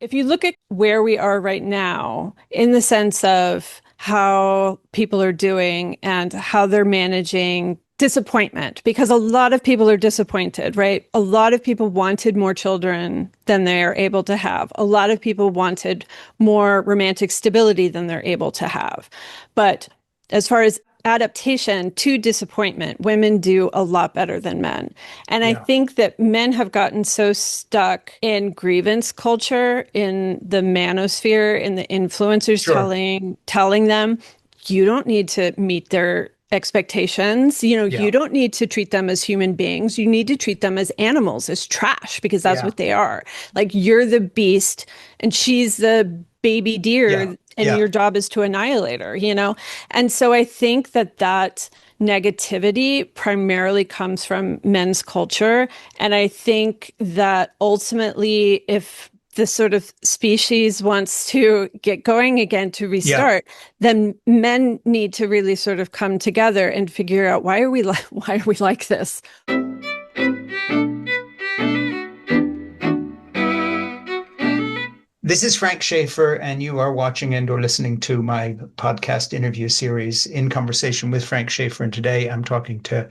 If you look at where we are right now, in the sense of how people are doing and how they're managing disappointment, because a lot of people are disappointed, right? A lot of people wanted more children than they're able to have. A lot of people wanted more romantic stability than they're able to have. But as far as adaptation to disappointment, women do a lot better than men. And I Yeah, think that men have gotten so stuck in grievance culture, in the manosphere, in the influencers sure. telling them, you don't need to meet their expectations. You know, Yeah, you don't need to treat them as human beings. You need to treat them as animals, as trash, because that's yeah, what they are. Like you're the beast and she's the baby yeah, deer and yeah. your job is to annihilate her, you know? And so I think that that negativity primarily comes from men's culture. And I think that ultimately, if the sort of species wants to get going again to Yeah. restart, then men need to really sort of come together and figure out why are we like this? This is Frank Schaeffer, and you are watching and or listening to my podcast interview series In Conversation with Frank Schaeffer. And today I'm talking to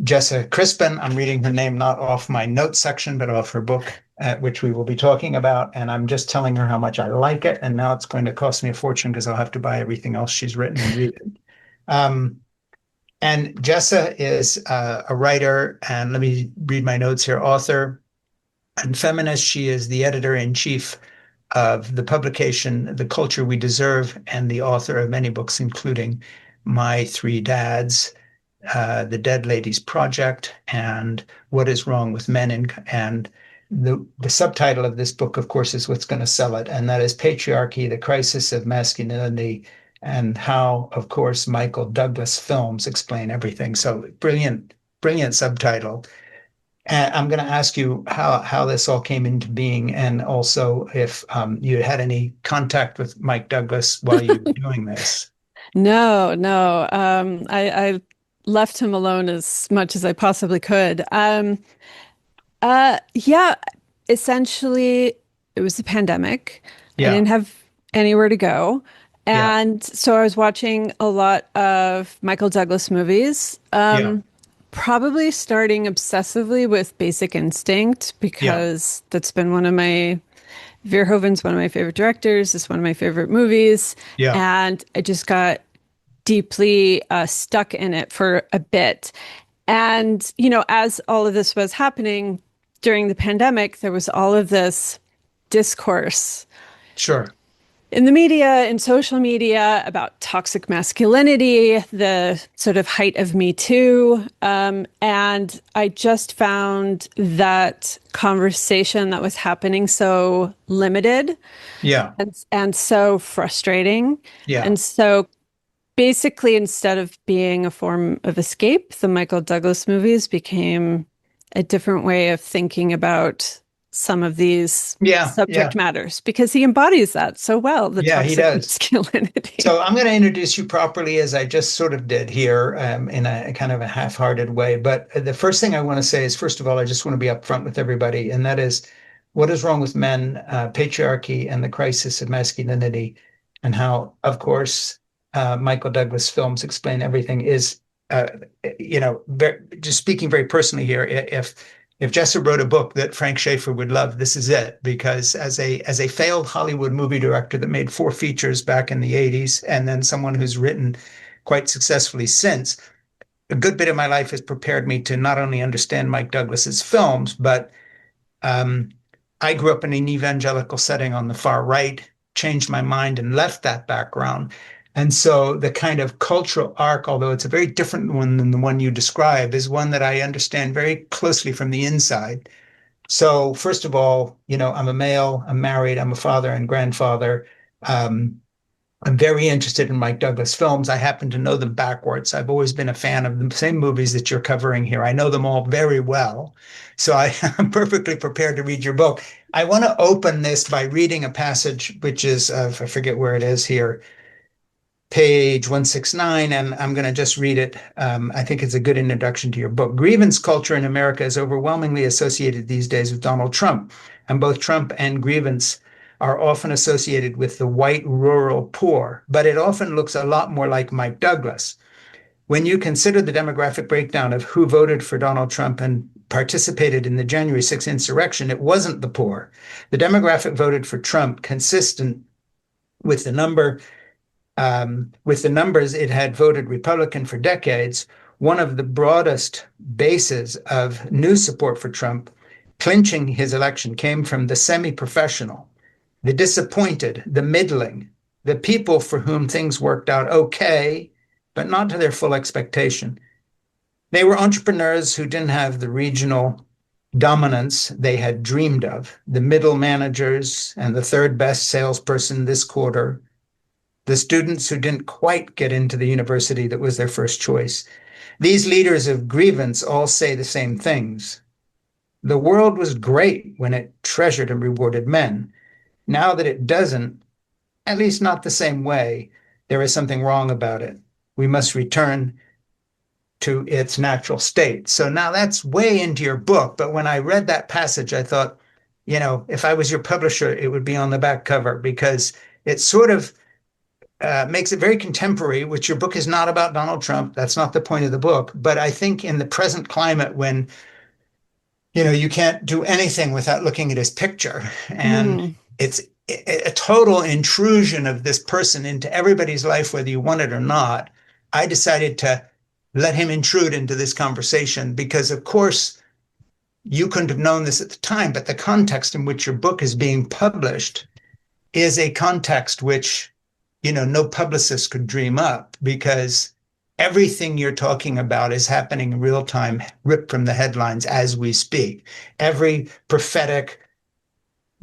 Jessa Crispin. I'm reading her name not off my notes section, but off her book, which we will be talking about. And I'm just telling her how much I like it. And now it's going to cost me a fortune because I'll have to buy everything else she's written and read it. Um, and Jessa is a writer, and let me read my notes here, author and feminist. She is the editor in chief of the publication The Culture We Deserve and the author of many books, including My Three Dads, The Dead Ladies Project, and What is Wrong with Men. And the subtitle of this book, of course, is what's going to sell it, and that is Patriarchy, the Crisis of Masculinity, and How, of course, Michael Douglas Films Explain Everything. So brilliant, brilliant subtitle. And I'm going to ask you how this all came into being, and also if you had any contact with Mike Douglas while you were doing this. No, no. I left him alone as much as I possibly could. Yeah, essentially, it was the pandemic. I Yeah, didn't have anywhere to go. yeah, And so I was watching a lot of Michael Douglas movies, yeah, probably starting obsessively with Basic Instinct, yeah, because that's been one of my, Verhoeven's one of my favorite directors. It's one of my favorite movies. yeah, And I just got deeply stuck in it for a bit. And, you know, as all of this was happening during the pandemic, there was all of this discourse sure. in the media, in social media about toxic masculinity, the sort of height of Me Too. And I just found that conversation that was happening so limited Yeah, and so frustrating. yeah. And so basically, instead of being a form of escape, the Michael Douglas movies became a different way of thinking about some of these Yeah, subject yeah, matters because he embodies that so well, the yeah, he toxic does. masculinity. So I'm going to introduce you properly as I just sort of did here in a kind of a half-hearted way. But the first thing I want to say is, first of all, I just want to be upfront with everybody, and that is what is wrong with men, patriarchy, and the crisis of masculinity, and how, of course, Michael Douglas films explain everything is, uh, just speaking very personally here, if Jessa wrote a book that Frank Schaeffer would love, this is it. Because as a failed Hollywood movie director that made four features back in the 80s, and then someone who's written quite successfully since, a good bit of my life has prepared me to not only understand Mike Douglas's films, but um, I grew up in an evangelical setting on the far right, changed my mind and left that background. And so the kind of cultural arc, although it's a very different one than the one you describe, is one that I understand very closely from the inside. So, first of all, I'm a male, I'm married, I'm a father and grandfather. Um, I'm very interested in Mike Douglas films. I happen to know them backwards. I've always been a fan of the same movies that you're covering here. I know them all very well. So I'm perfectly prepared to read your book. I want to open this by reading a passage, which is, I forget where it is here, page 169, and I'm going to just read it. I think it's a good introduction to your book. Grievance culture in America is overwhelmingly associated these days with Donald Trump, and both Trump and grievance are often associated with the white rural poor, but it often looks a lot more like Mike Douglas. When you consider the demographic breakdown of who voted for Donald Trump and participated in the January 6th insurrection, it wasn't the poor. The demographic voted for Trump, consistent with the numbers it had voted Republican for decades. One of the broadest bases of new support for Trump, clinching his election, came from the semi-professional, the disappointed, the middling, the people for whom things worked out okay, but not to their full expectation. They were entrepreneurs who didn't have the regional dominance they had dreamed of, the middle managers and the third best salesperson this quarter, the students who didn't quite get into the university that was their first choice. These leaders of grievance all say the same things. The world was great when it treasured and rewarded men. Now that it doesn't, at least not the same way, there is something wrong about it. We must return to its natural state. So now that's way into your book. But when I read that passage, I thought, if I was your publisher, it would be on the back cover because it sort of makes it very contemporary, which your book is not about Donald Trump. That's not the point of the book. But I think in the present climate, when you can't do anything without looking at his picture, and Mm. it's a total intrusion of this person into everybody's life, whether you want it or not. I decided to let him intrude into this conversation because, of course, you couldn't have known this at the time, but the context in which your book is being published is a context which no publicist could dream up because everything you're talking about is happening in real time, ripped from the headlines as we speak. Every prophetic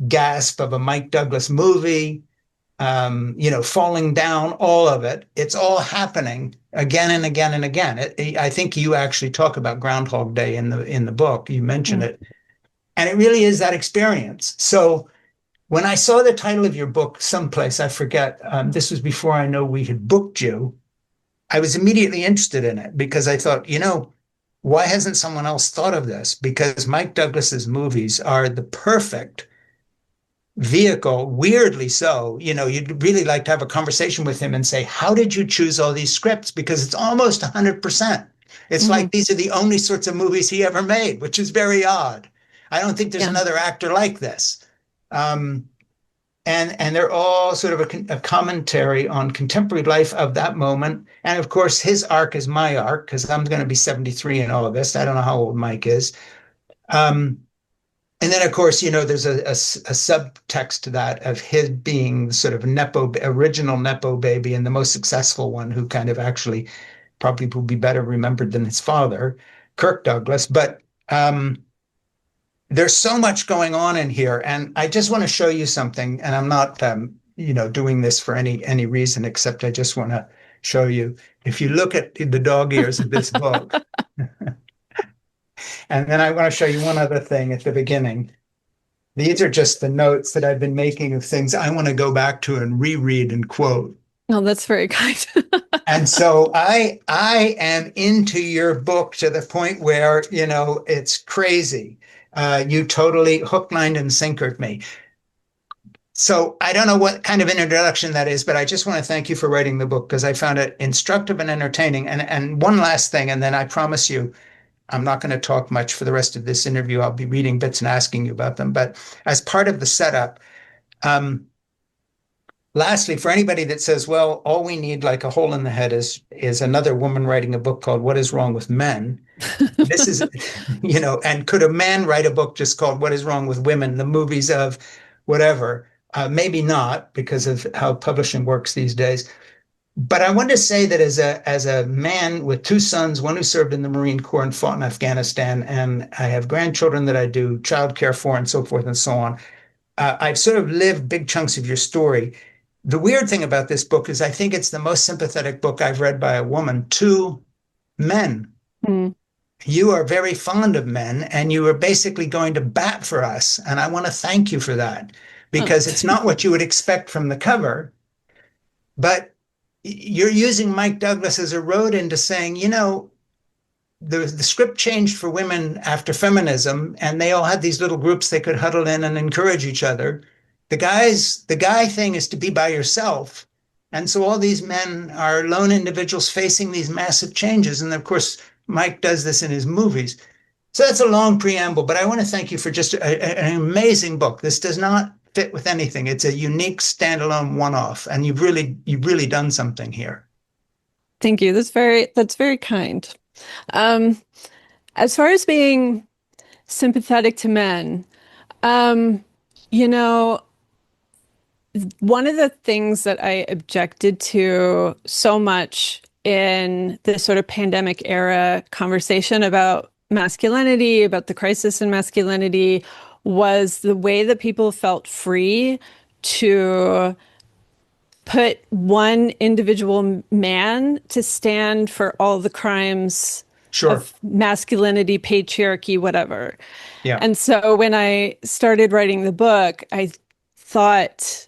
gasp of a Mike Douglas movie, falling down, all of it, it's all happening again and again and again. I think you actually talk about Groundhog Day in the book. You mention Mm. it. And it really is that experience. So when I saw the title of your book someplace, I forget, this was before I know we had booked you, I was immediately interested in it because I thought, why hasn't someone else thought of this? Because Mike Douglas's movies are the perfect vehicle, weirdly so. You'd really like to have a conversation with him and say, how did you choose all these scripts? Because it's almost 100%. It's Hmm. like these are the only sorts of movies he ever made, which is very odd. I don't think there's Yeah. another actor like this. Um, and they're all sort of a commentary on contemporary life of that moment. And of course, his arc is my arc because I'm going to be 73 in August. I don't know how old Mike is. Um, and then, of course, there's a subtext to that of his being sort of original Nepo baby and the most successful one who kind of actually probably will be better remembered than his father, Kirk Douglas. But there's so much going on in here, and I just want to show you something. And I'm not, doing this for any reason except I just want to show you. If you look at the dog ears of this book, and then I want to show you one other thing at the beginning. These are just the notes that I've been making of things I want to go back to and reread and quote. Oh, that's very kind. And so I am into your book to the point where, it's crazy. You totally hook, line, and sinkered me. So I don't know what kind of an introduction that is, but I just want to thank you for writing the book because I found it instructive and entertaining. And one last thing, and then I promise you, I'm not going to talk much for the rest of this interview. I'll be reading bits and asking you about them. But as part of the setup, um, lastly, for anybody that says, well, all we need like a hole in the head is another woman writing a book called What is Wrong with Men? This is, and could a man write a book just called What is Wrong with Women? The movies of whatever. Maybe not because of how publishing works these days. But I want to say that as a man with two sons, one who served in the Marine Corps and fought in Afghanistan, and I have grandchildren that I do childcare for and so forth and so on, I've sort of lived big chunks of your story. The weird thing about this book is I think it's the most sympathetic book I've read by a woman to men. Mm. You are very fond of men and you are basically going to bat for us. And I want to thank you for that Oh. because it's not what you would expect from the cover, but you're using Mike Douglas as a road into saying, the script changed for women after feminism, and they all had these little groups they could huddle in and encourage each other. the guy thing is to be by yourself. And so all these men are lone individuals facing these massive changes. And of course, Mike does this in his movies. So that's a long preamble, but I want to thank you for just an amazing book. This does not fit with anything. It's a unique standalone one-off, and you've really done something here. Thank you. That's very kind. Um, as far as being sympathetic to men, um, you know, one of the things that I objected to so much in this sort of pandemic era conversation about masculinity, about the crisis in masculinity, was the way that people felt free to put one individual man to stand for all the crimes Sure. of masculinity, patriarchy, whatever. Yeah. And so when I started writing the book, I thought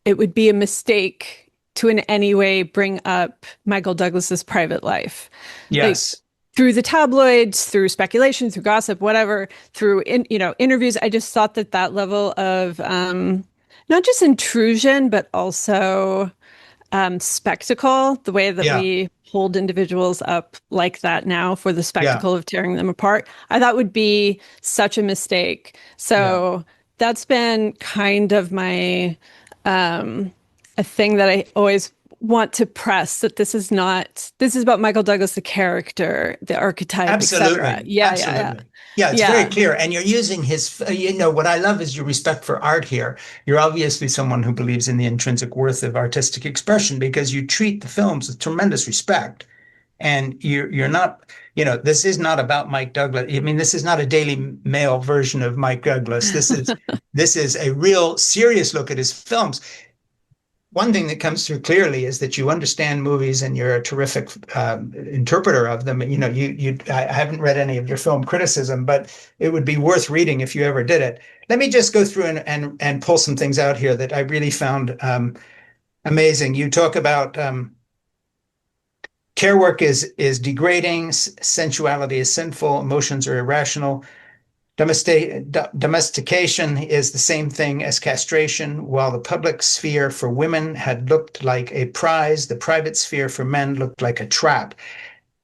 it would be a mistake to in any way bring up Michael Douglas's private life. Like Yes. through the tabloids, through speculation, through gossip, whatever, through interviews, I just thought that that level of not just intrusion, but also spectacle, the way that Yeah. we hold individuals up like that now for the Yeah. spectacle of tearing them apart, I thought would be such a mistake. Yeah. So that's been kind of my a thing that I always want to press that this is about Michael Douglas, the character, the archetype, etc. Absolutely. Yeah, yeah, yeah. Absolutely. Yeah, it's very Yeah. clear. And you're using what I love is your respect for art here. You're obviously someone who believes in the intrinsic worth of artistic expression because you treat the films with tremendous respect. And you're not, this is not about Mike Douglas. I mean, this is not a Daily Mail version of Mike Douglas. This is a real serious look at his films. One thing that comes through clearly is that you understand movies and you're a terrific interpreter of them. I haven't read any of your film criticism, but it would be worth reading if you ever did it. Let me just go through and pull some things out here that I really found amazing. You talk about care work is degrading, sensuality is sinful, emotions are irrational. Domestication is the same thing as castration. While the public sphere for women had looked like a prize, the private sphere for men looked like a trap.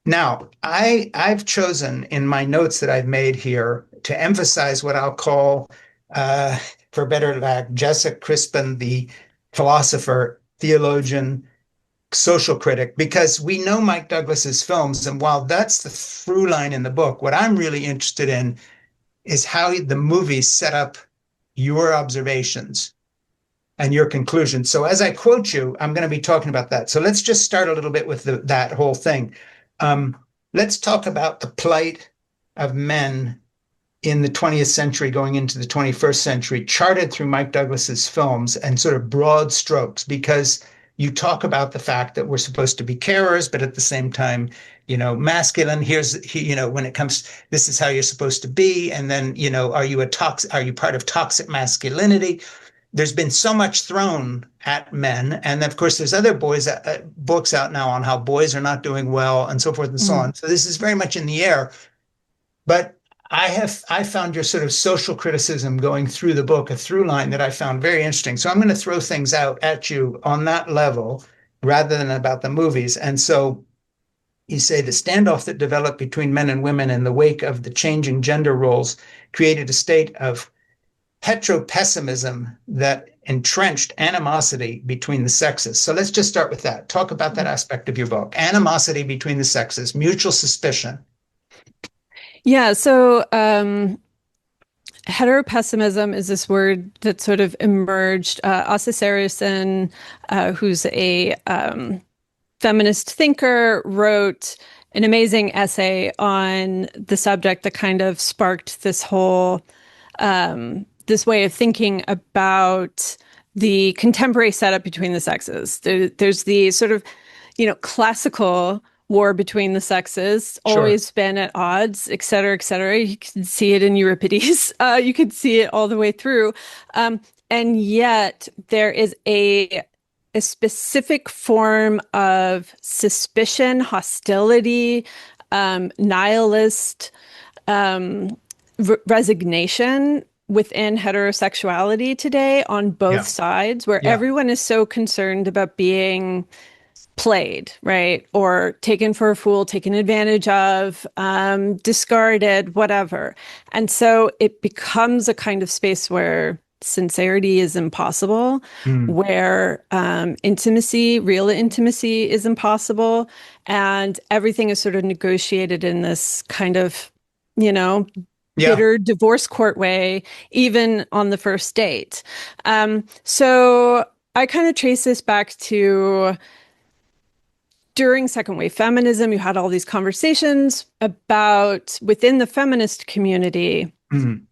Now, I've chosen in my notes that I've made here to emphasize what I'll call, uh, for better lack, Jessa Crispin, the philosopher, theologian, social critic, because we know Mike Douglas's films, and while that's the through line in the book, what I'm really interested in is how the movies set up your observations and your conclusions. So as I quote you, I'm going to be talking about that. So let's just start a little bit with that whole thing. Um, let's talk about the plight of men in the 20th century going into the 21st century, charted through Mike Douglas's films and sort of broad strokes, because you talk about the fact that we're supposed to be carers, but at the same time, masculine. When it comes, this is how you're supposed to be. And then, are you part of toxic masculinity? There's been so much thrown at men. And of course, there's other books out now on how boys are not doing well and so forth and so Mm. on. So this is very much in the air. But I found your sort of social criticism going through the book, a through line that I found very interesting. So I'm going to throw things out at you on that level rather than about the movies. And so you say the standoff that developed between men and women in the wake of the changing gender roles created a state of heteropessimism that entrenched animosity between the sexes. So let's just start with that. Talk about that aspect of your book. Animosity between the sexes, mutual suspicion. Yeah, so heteropessimism is this word that sort of emerged. Asa Saracen, who's a feminist thinker, wrote an amazing essay on the subject that kind of sparked this whole this way of thinking about the contemporary setup between the sexes. There's the sort of, classical war between the sexes, Sure. always been at odds, et cetera, et cetera. You can see it in Euripides. You can see it all the way through. And yet there is a specific form of suspicion, hostility, nihilist resignation within heterosexuality today on both Yeah. sides, where Yeah. everyone is so concerned about being played, right? Or taken for a fool, taken advantage of, discarded, whatever. And so it becomes a kind of space where sincerity is impossible, Mm. where intimacy, real intimacy is impossible. And everything is sort of negotiated in this kind of, you know, Yeah. bitter divorce court way, even on the first date. So I kind of trace this back to during second wave feminism. You had all these conversations about within the feminist community Mm.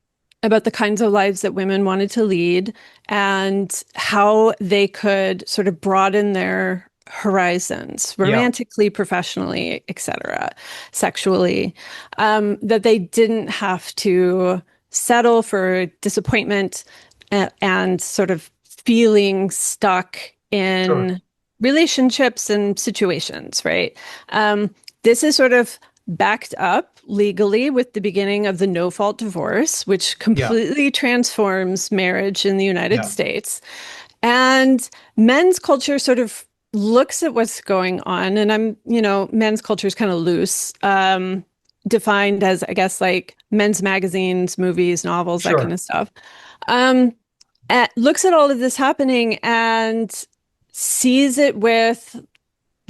about the kinds of lives that women wanted to lead and how they could sort of broaden their horizons Yeah. romantically, professionally, etc., sexually, that they didn't have to settle for disappointment and sort of feeling stuck Sure. in relationships and situations, right? This is sort of backed up legally with the beginning of the no fault divorce, which Yeah. completely transforms marriage in the United Yeah. States. And men's culture sort of looks at what's going on. And men's culture is kind of loose, defined as, I guess, like men's magazines, movies, novels, that kind Sure. of stuff. Um, looks at all of this happening and sees it with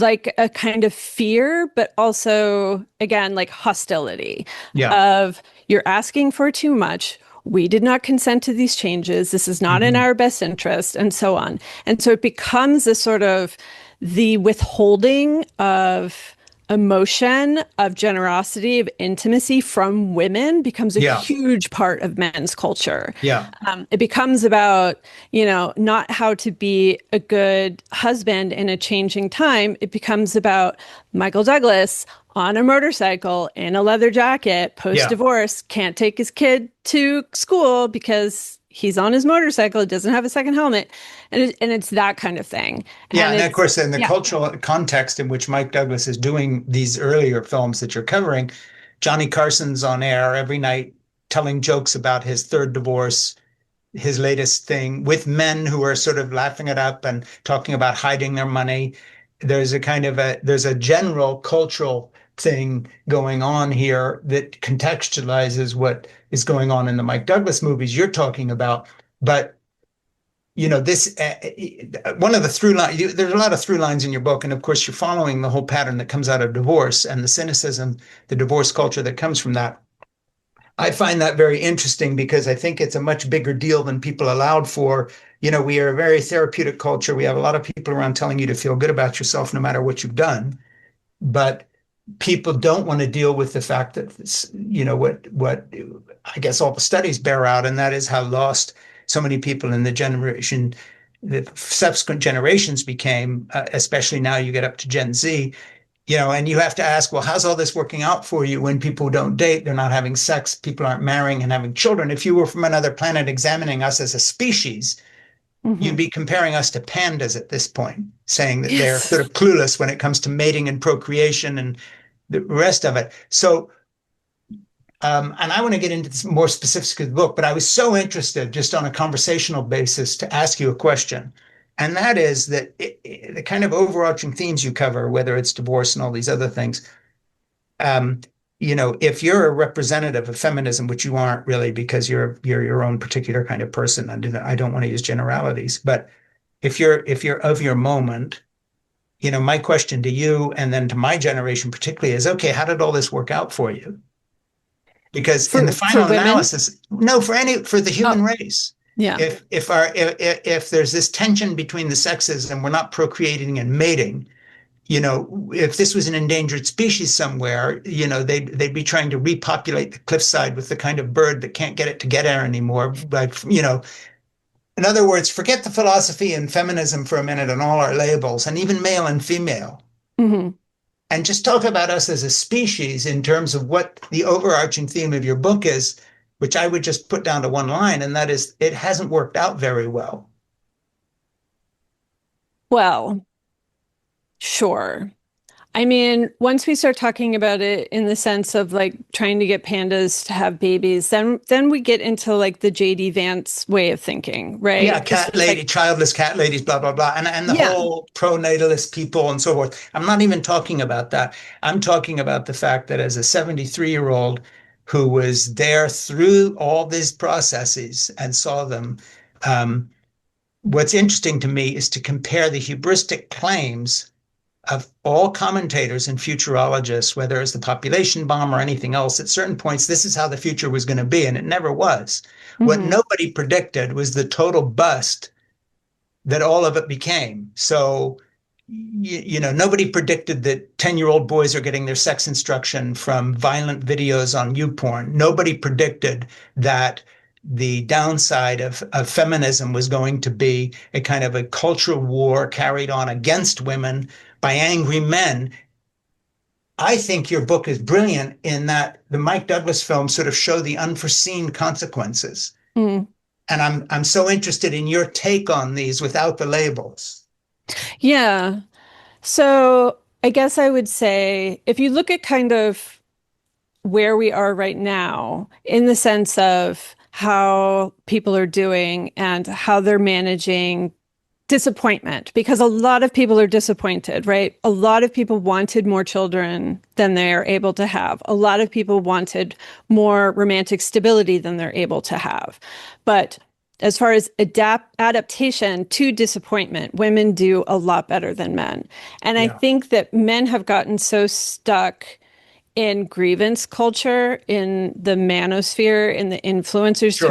like a kind of fear, but also, again, like hostility Yeah. of you're asking for too much. We did not consent to these changes. This is not in Hmm. our best interest, and so on. And so it becomes a sort of the withholding of emotion, of generosity, of intimacy from women becomes a Yeah. huge part of men's culture. Yeah. It becomes about, not how to be a good husband in a changing time. It becomes about Michael Douglas on a motorcycle in a leather jacket, post Yeah. divorce, can't take his kid to school because he's on his motorcycle, it doesn't have a second helmet. And it's that kind of thing. Yeah, And and of it's, course, in the yeah. cultural context in which Mike Douglas is doing these earlier films that you're covering, Johnny Carson's on air every night telling jokes about his third divorce, his latest thing, with men who are sort of laughing it up and talking about hiding their money. There's a general cultural thing going on here that contextualizes what is going on in the Mike Douglas movies you're talking about. But this one of the through line. There's a lot of through lines in your book, and of course, you're following the whole pattern that comes out of divorce and the cynicism, the divorce culture that comes from that. I find that very interesting because I think it's a much bigger deal than people allowed for. We are a very therapeutic culture. We have a lot of people around telling you to feel good about yourself no matter what you've done. But people don't want to deal with the fact that what I guess all the studies bear out, and that is how lost so many people in the subsequent generations became, especially now you get up to Gen Z, and you have to ask, well, how's all this working out for you when people don't date, they're not having sex, people aren't marrying and having children? If you were from another planet examining us as a species, you'd Mhm. be comparing us to pandas at this point, saying that they're sort Yes. of clueless when it comes to mating and procreation and the rest of it. So, and I want to get into this more specifics of the book, but I was so interested just on a conversational basis to ask you a question. And that is that the kind of overarching themes you cover, whether it's divorce and all these other things, um, if you're a representative of feminism, which you aren't really because you're your own particular kind of person, and I don't want to use generalities, but if you're of your moment, my question to you and then to my generation particularly is, okay, how did all this work out for you? Because in the For final women? analysis, no, for the human Oh, race, yeah. if there's this tension between the sexes and we're not procreating and mating, if this was an endangered species somewhere, they'd be trying to repopulate the cliffside with the kind of bird that can't get it to get air anymore. But in other words, forget the philosophy and feminism for a minute and all our labels, and even male and female, Hmm. and just talk about us as a species in terms of what the overarching theme of your book is, which I would just put down to one line, and that is it hasn't worked out very well. Well, sure. I mean, once we start talking about it in the sense of like trying to get pandas to have babies, then we get into like the JD Vance way of thinking, Yeah, right? As far cat as lady, like, childless cat ladies, blah, blah, blah. And the yeah. whole pro-natalist people and so forth. I'm not even talking about that. I'm talking about the fact that as a 73-year-old who was there through all these processes and saw them, um, what's interesting to me is to compare the hubristic claims of all commentators and futurologists, whether it's the population bomb or anything else, at certain points, this is how the future was going to be, and it never was. What Hmm. nobody predicted was the total bust that all of it became. So, nobody predicted that 10-year-old boys are getting their sex instruction from violent videos on YouPorn. Nobody predicted that the downside of feminism was going to be a kind of a cultural war carried on against women by angry men. I think your book is brilliant in that the Mike Douglas films sort of show the unforeseen consequences. Mm. And I'm so interested in your take on these without the labels. Yeah. So I guess I would say if you look at kind of where we are right now, in the sense of how people are doing and how they're managing disappointment, because a lot of people are disappointed, right? A lot of people wanted more children than they're able to have. A lot of people wanted more romantic stability than they're able to have. But as far as adaptation to disappointment, women do a lot better than men. And I Yeah, think that men have gotten so stuck in grievance culture, in the manosphere, in the influencers sure.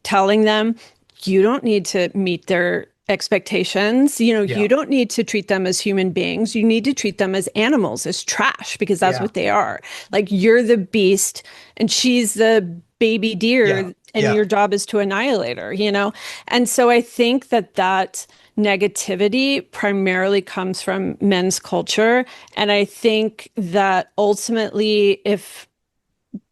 telling them you don't need to meet their expectations. You Yeah, don't need to treat them as human beings. You need to treat them as animals, as trash, because that's yeah, what they are. Like you're the beast and she's the baby yeah, deer and yeah, your job is to annihilate her. And so I think that negativity primarily comes from men's culture. And I think that ultimately, if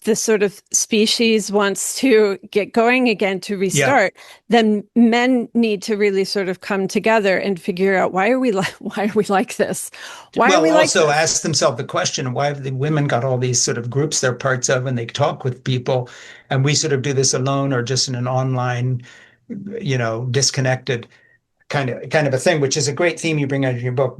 the sort of species wants to get going again to yeah. restart, then men need to really sort of come together and figure out why are we like this? Why are Well, we like also this? ask themselves the question, why have the women got all these sort of groups they're parts of and they talk with people and we sort of do this alone or just in an online, disconnected kind of a thing, which is a great theme you bring out in your book.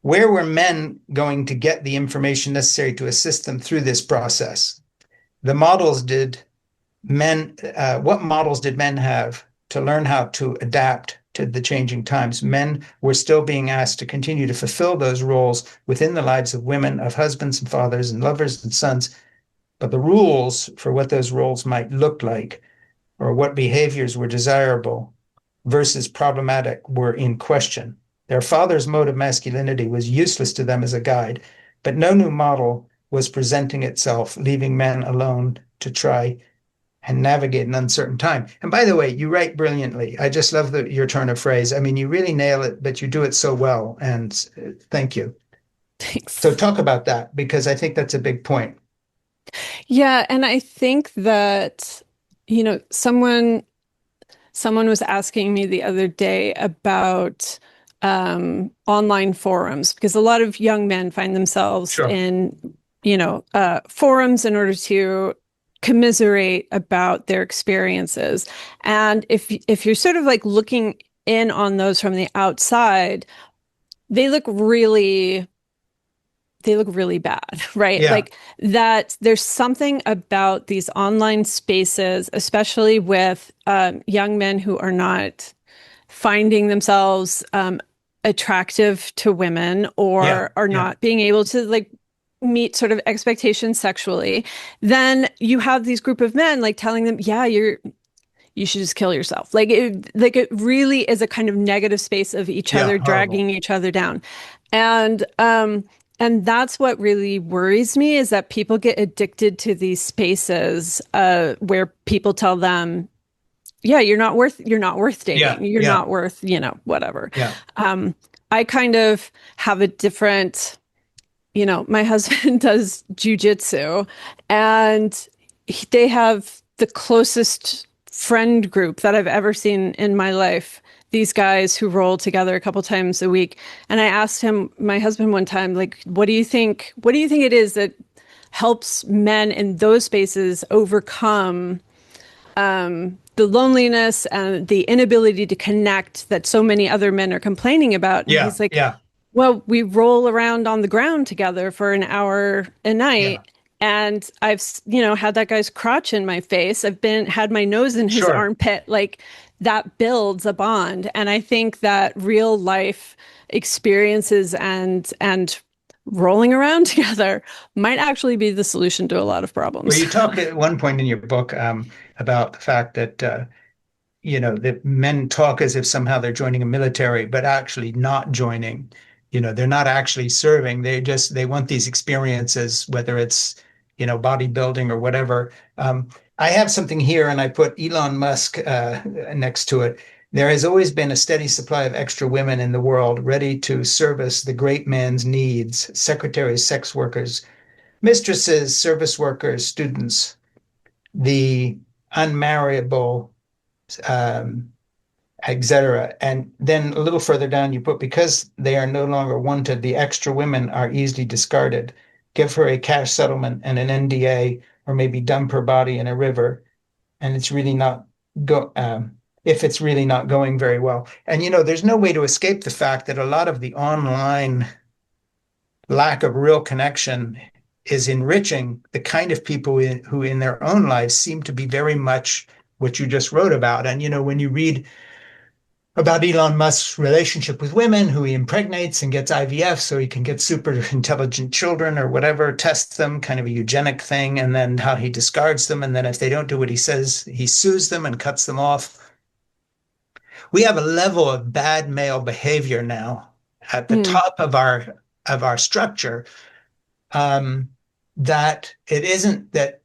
Where were men going to get the information necessary to assist them through this process? The models did what models did men have to learn how to adapt to the changing times? Men were still being asked to continue to fulfill those roles within the lives of women, of husbands and fathers and lovers and sons. But the rules for what those roles might look like or what behaviors were desirable versus problematic were in question. Their father's mode of masculinity was useless to them as a guide, but no new model was presenting itself, leaving men alone to try and navigate an uncertain time. And by the way, you write brilliantly. I just love your turn of phrase. I mean, you really nail it, but you do it so well. And thank you. So Thanks. talk about that because I think that's a big point. Yeah, and I think that, someone was asking me the other day about online forums because a lot of young men find themselves Sure. in, forums in order to commiserate about their experiences. And if you're sort of like looking in on those from the outside, they look really they look really bad, right? Yeah. Like that there's something about these online spaces, especially with young men who are not finding themselves attractive to women Yeah. or are Yeah. not being able to like meet sort of expectations sexually. Then you have these group of men like telling them, yeah, you should just kill yourself. Like it really is a kind of negative space of each Yeah. other Horrible. dragging each other down. And and that's what really worries me is that people get addicted to these spaces where people tell them, yeah, you're not worth Yeah. dating. You're Yeah. not worth, whatever. Yeah. Um, I kind of have a different, my husband does jujitsu and they have the closest friend group that I've ever seen in my life. These guys who roll together a couple times a week. And I asked my husband one time, like, what do you think it is that helps men in those spaces overcome the loneliness and the inability to connect that so many other men are complaining about? And Yeah, he's like, yeah, well, we roll around on the ground together for an hour a yeah. night. And I've, had that guy's crotch in my face. Had my nose in his Sure. armpit. Like that builds a bond. And I think that real life experiences and rolling around together might actually be the solution to a lot of Well, problems. you talk at one point in your book about the fact that that men talk as if somehow they're joining a military, but actually not joining. They're not actually serving. They want these experiences, whether it's, bodybuilding or whatever. I have something here, and I put Elon Musk next to it. There has always been a steady supply of extra women in the world ready to service the great man's needs: secretaries, sex workers, mistresses, service workers, students, the unmarriable, um, etc. And then a little further down, you put, because they are no longer wanted, the extra women are easily discarded. Give her a cash settlement and an NDA, or maybe dump her body in a river, and it's really not go. If it's really not going very well. And there's no way to escape the fact that a lot of the online lack of real connection is enriching the kind of people who in their own lives seem to be very much what you just wrote about. And when you read about Elon Musk's relationship with women, who he impregnates and gets IVF so he can get super intelligent children or whatever, tests them, kind of a eugenic thing, and then how he discards them. And then if they don't do what he says, he sues them and cuts them off. We have a level of bad male behavior now at the Mm. top of our structure, um, that it isn't that,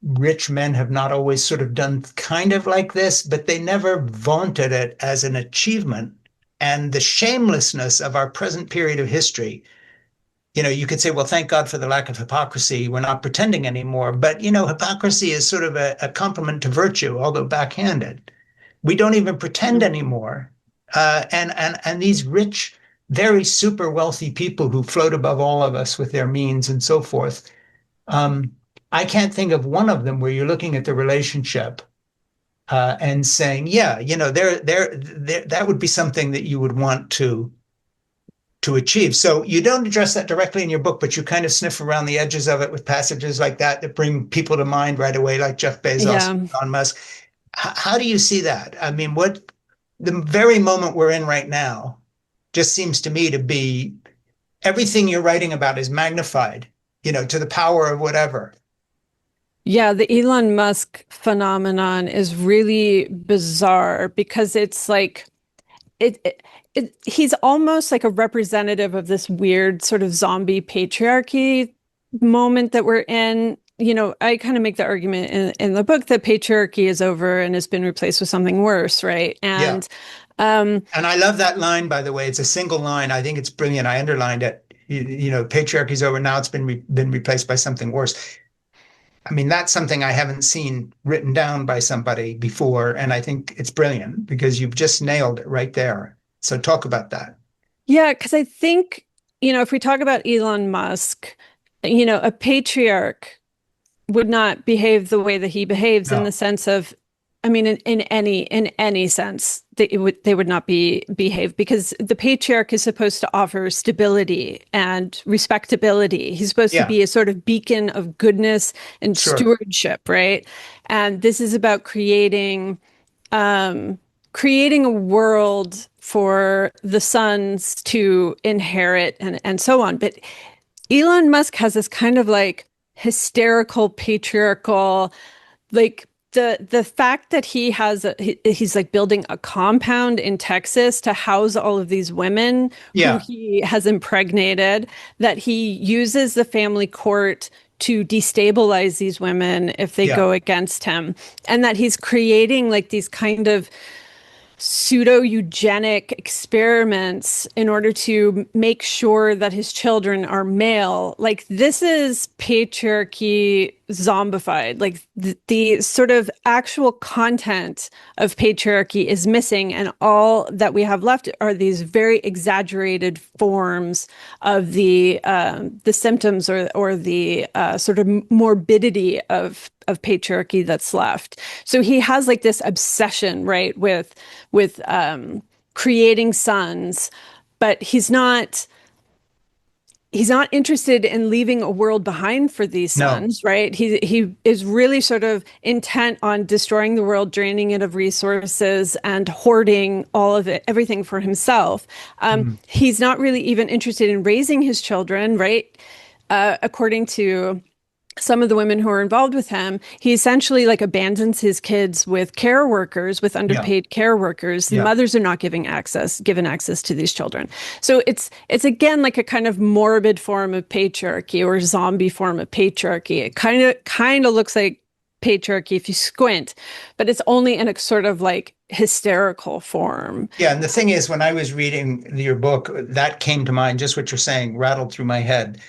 rich men have not always sort of done kind of like this, but they never vaunted it as an achievement. And the shamelessness of our present period of history, you could say, well, thank God for the lack of hypocrisy. We're not pretending anymore. But, hypocrisy is sort of a compliment to virtue, although backhanded. We don't even pretend Mm. anymore. And these rich, very super wealthy people who float above all of us with their means and so forth, um, I can't think of one of them where you're looking at the relationship and saying, yeah, that would be something that you would want to achieve. So you don't address that directly in your book, but you kind of sniff around the edges of it with passages like that bring people to mind right away, like Jeff Bezos, Yeah. Elon Musk. How do you see that? I mean, what the very moment we're in right now just seems to me to be everything you're writing about is magnified, to the power of whatever. Yeah, the Elon Musk phenomenon is really bizarre because it's like he's almost like a representative of this weird sort of zombie patriarchy moment that we're in. I kind of make the argument in the book that patriarchy is over and has been replaced with something worse, right? Yeah. And um, And I love that line, by the way. It's a single line. I think it's brilliant. I underlined it. Patriarchy's over. Now it's been replaced by something worse. I mean, that's something I haven't seen written down by somebody before. And I think it's brilliant because you've just nailed it right there. So talk about that. yeah, because I think, if we talk about Elon Musk, a patriarch would not behave the way that he behaves in the No. sense of, I mean, in any sense, they would not behave because the patriarch is supposed to offer stability and respectability. He's supposed to Yeah, be a sort of beacon of goodness and sure. stewardship, right? And this is about um, creating a world for the sons to inherit and so on. But Elon Musk has this kind of like hysterical patriarchal, like the fact that he's like building a compound in Texas to house all of these women who Yeah, he has impregnated, that he uses the family court to destabilize these women if they yeah, go against him, and that he's creating like these kind of pseudo-eugenic experiments in order to make sure that his children are male. Like this is patriarchy zombified. Like the sort of actual content of patriarchy is missing, and all that we have left are these very exaggerated forms of the symptoms or the sort of morbidity of patriarchy that's left. So he has like this obsession, right, with creating sons, but he's not interested in leaving a world behind for these No. sons, right? He is really sort of intent on destroying the world, draining it of resources, and hoarding all of it, everything for himself. Mm. He's not really even interested in raising his children, right? According to some of the women who are involved with him, he essentially like abandons his kids with care workers, with Yeah. underpaid care workers. The Yeah. mothers are not given access to these children. So it's again like a kind of morbid form of patriarchy or zombie form of patriarchy. It kind of looks like patriarchy if you squint, but it's only in a sort of like hysterical form. Yeah, and the thing is, when I was reading your book, that came to mind. Just what you're saying rattled through my head.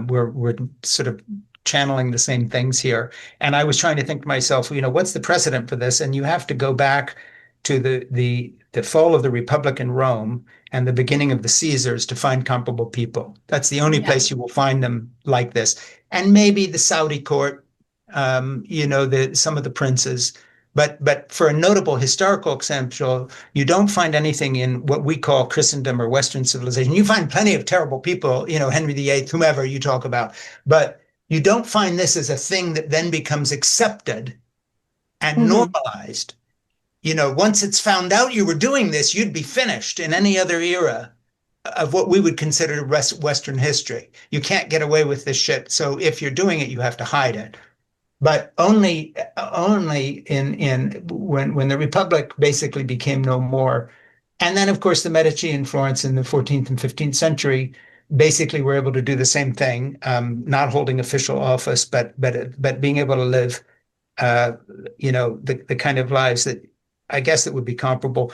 We're sort of channeling the same things here, and I was trying to think to myself, what's the precedent for this? And you have to go back to the fall of the Republic in Rome and the beginning of the Caesars to find comparable people. That's the only Yeah. place you will find them like this, and maybe the Saudi court, some of the princes. But for a notable historical example, you don't find anything in what we call Christendom or Western civilization. You find plenty of terrible people, Henry VIII, whomever you talk about, but you don't find this as a thing that then becomes accepted and Mhm. normalized. Once it's found out you were doing this, you'd be finished in any other era of what we would consider Western history. You can't get away with this shit. So if you're doing it, you have to hide it, but only in when the Republic basically became no more. And then, of course, the Medici in Florence in the 14th and 15th century basically were able to do the same thing, not holding official office, but being able to live, the kind of lives that I guess that would be comparable.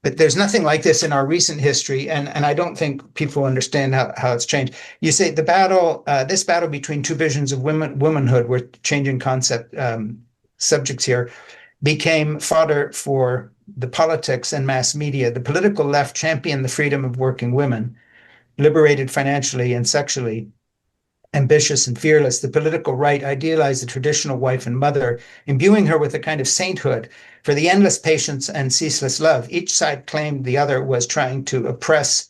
But there's nothing like this in our recent history, and I don't think people understand how it's changed. You say this battle between two visions of womanhood, we're changing concept subjects here, became fodder for the politics and mass media. The political left championed the freedom of working women, liberated financially and sexually, ambitious and fearless. The political right idealized the traditional wife and mother, imbuing her with a kind of sainthood for the endless patience and ceaseless love. Each side claimed the other was trying to oppress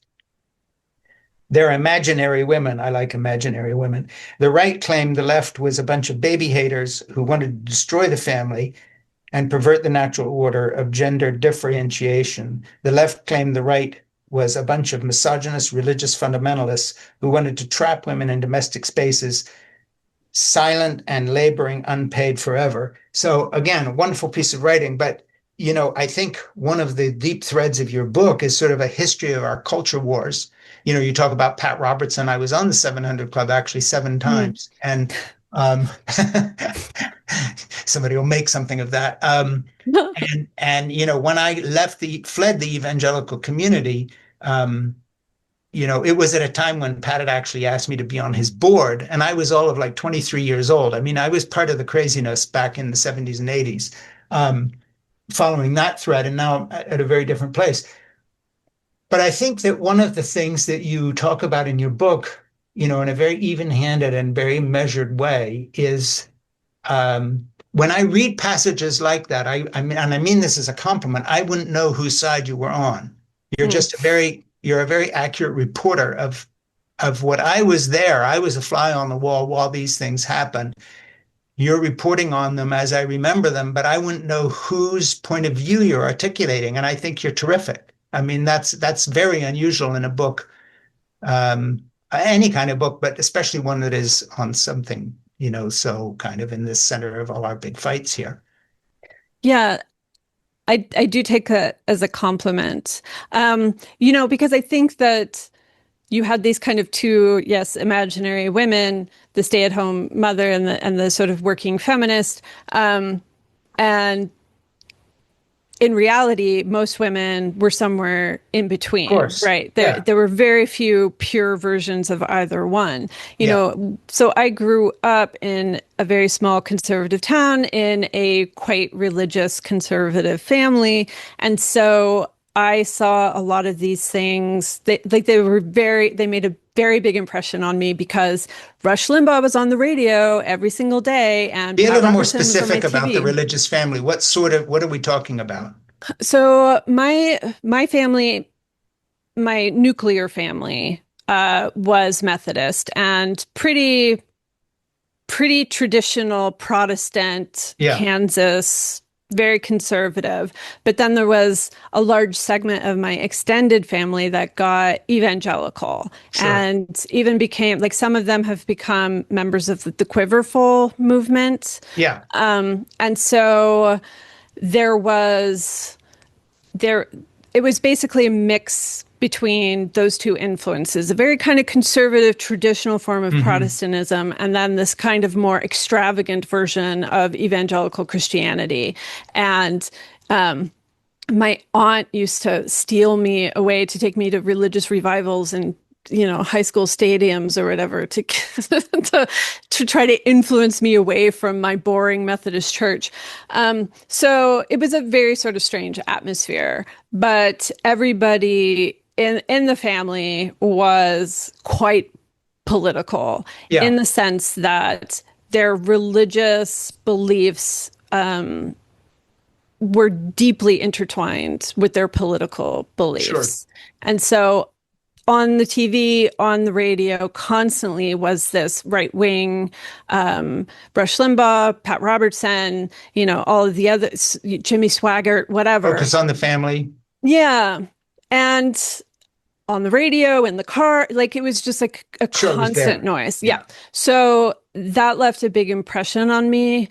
their imaginary women. I like imaginary women. The right claimed the left was a bunch of baby haters who wanted to destroy the family and pervert the natural order of gender differentiation. The left claimed the right was a bunch of misogynist religious fundamentalists who wanted to trap women in domestic spaces, silent and laboring unpaid forever. So again, a wonderful piece of writing, but I think one of the deep threads of your book is sort of a history of our culture wars. You talk about Pat Robertson. I was on the 700 Club actually 7 times, and somebody will make something of that. And when I fled the evangelical community, it was at a time when Pat had actually asked me to be on his board, and I was all of like 23 years old. I mean, I was part of the craziness back in the 70s and 80s, following that thread, and now I'm at a very different place. But I think that one of the things that you talk about in your book, in a very even-handed and very measured way, is when I read passages like that, I mean this as a compliment, I wouldn't know whose side you were on. You're a very accurate reporter of what I was there. I was a fly on the wall while these things happened. You're reporting on them as I remember them, but I wouldn't know whose point of view you're articulating. And I think you're terrific. I mean, that's very unusual in a book, any kind of book, but especially one that is on something, so kind of in the center of all our big fights here. Yeah, I do take that as a compliment. Because I think that you had these kind of two, yes, imaginary women, the stay-at-home mother and the sort of working feminist. And in reality, most women were somewhere in Of between, course. right? Yeah. There were very few pure versions of either one. Yeah. So I grew up in a very small conservative town in a quite religious conservative family. And so I saw a lot of these things. They made a very big impression on me because Rush Limbaugh was on the radio every single day and Be a Pat little more Robertson was on my specific about the TV. religious family. What are we talking about? So my family, my nuclear family, was Methodist and pretty traditional Protestant, Yeah, Kansas, very conservative. But then there was a large segment of my extended family that got evangelical sure. and even became like some of them have become members of the Quiverful movement. Yeah, And so there was there it was basically a mix between those two influences, a very kind of conservative traditional form of hmm, Protestantism and then this kind of more extravagant version of evangelical Christianity. And my aunt used to steal me away to take me to religious revivals and high school stadiums or whatever to try to influence me away from my boring Methodist church. So it was a very sort of strange atmosphere, but everybody in the family was quite political yeah, in the sense that their religious beliefs were deeply intertwined with their political sure. beliefs. And so on the TV, on the radio, constantly was this right wing, Rush Limbaugh, Pat Robertson, all of the others, Jimmy Swaggart, whatever. Focus on the family. Yeah. And on the radio, in the car, like it was just like a Sure, it was constant there. noise. Yeah. Yeah. So that left a big impression on me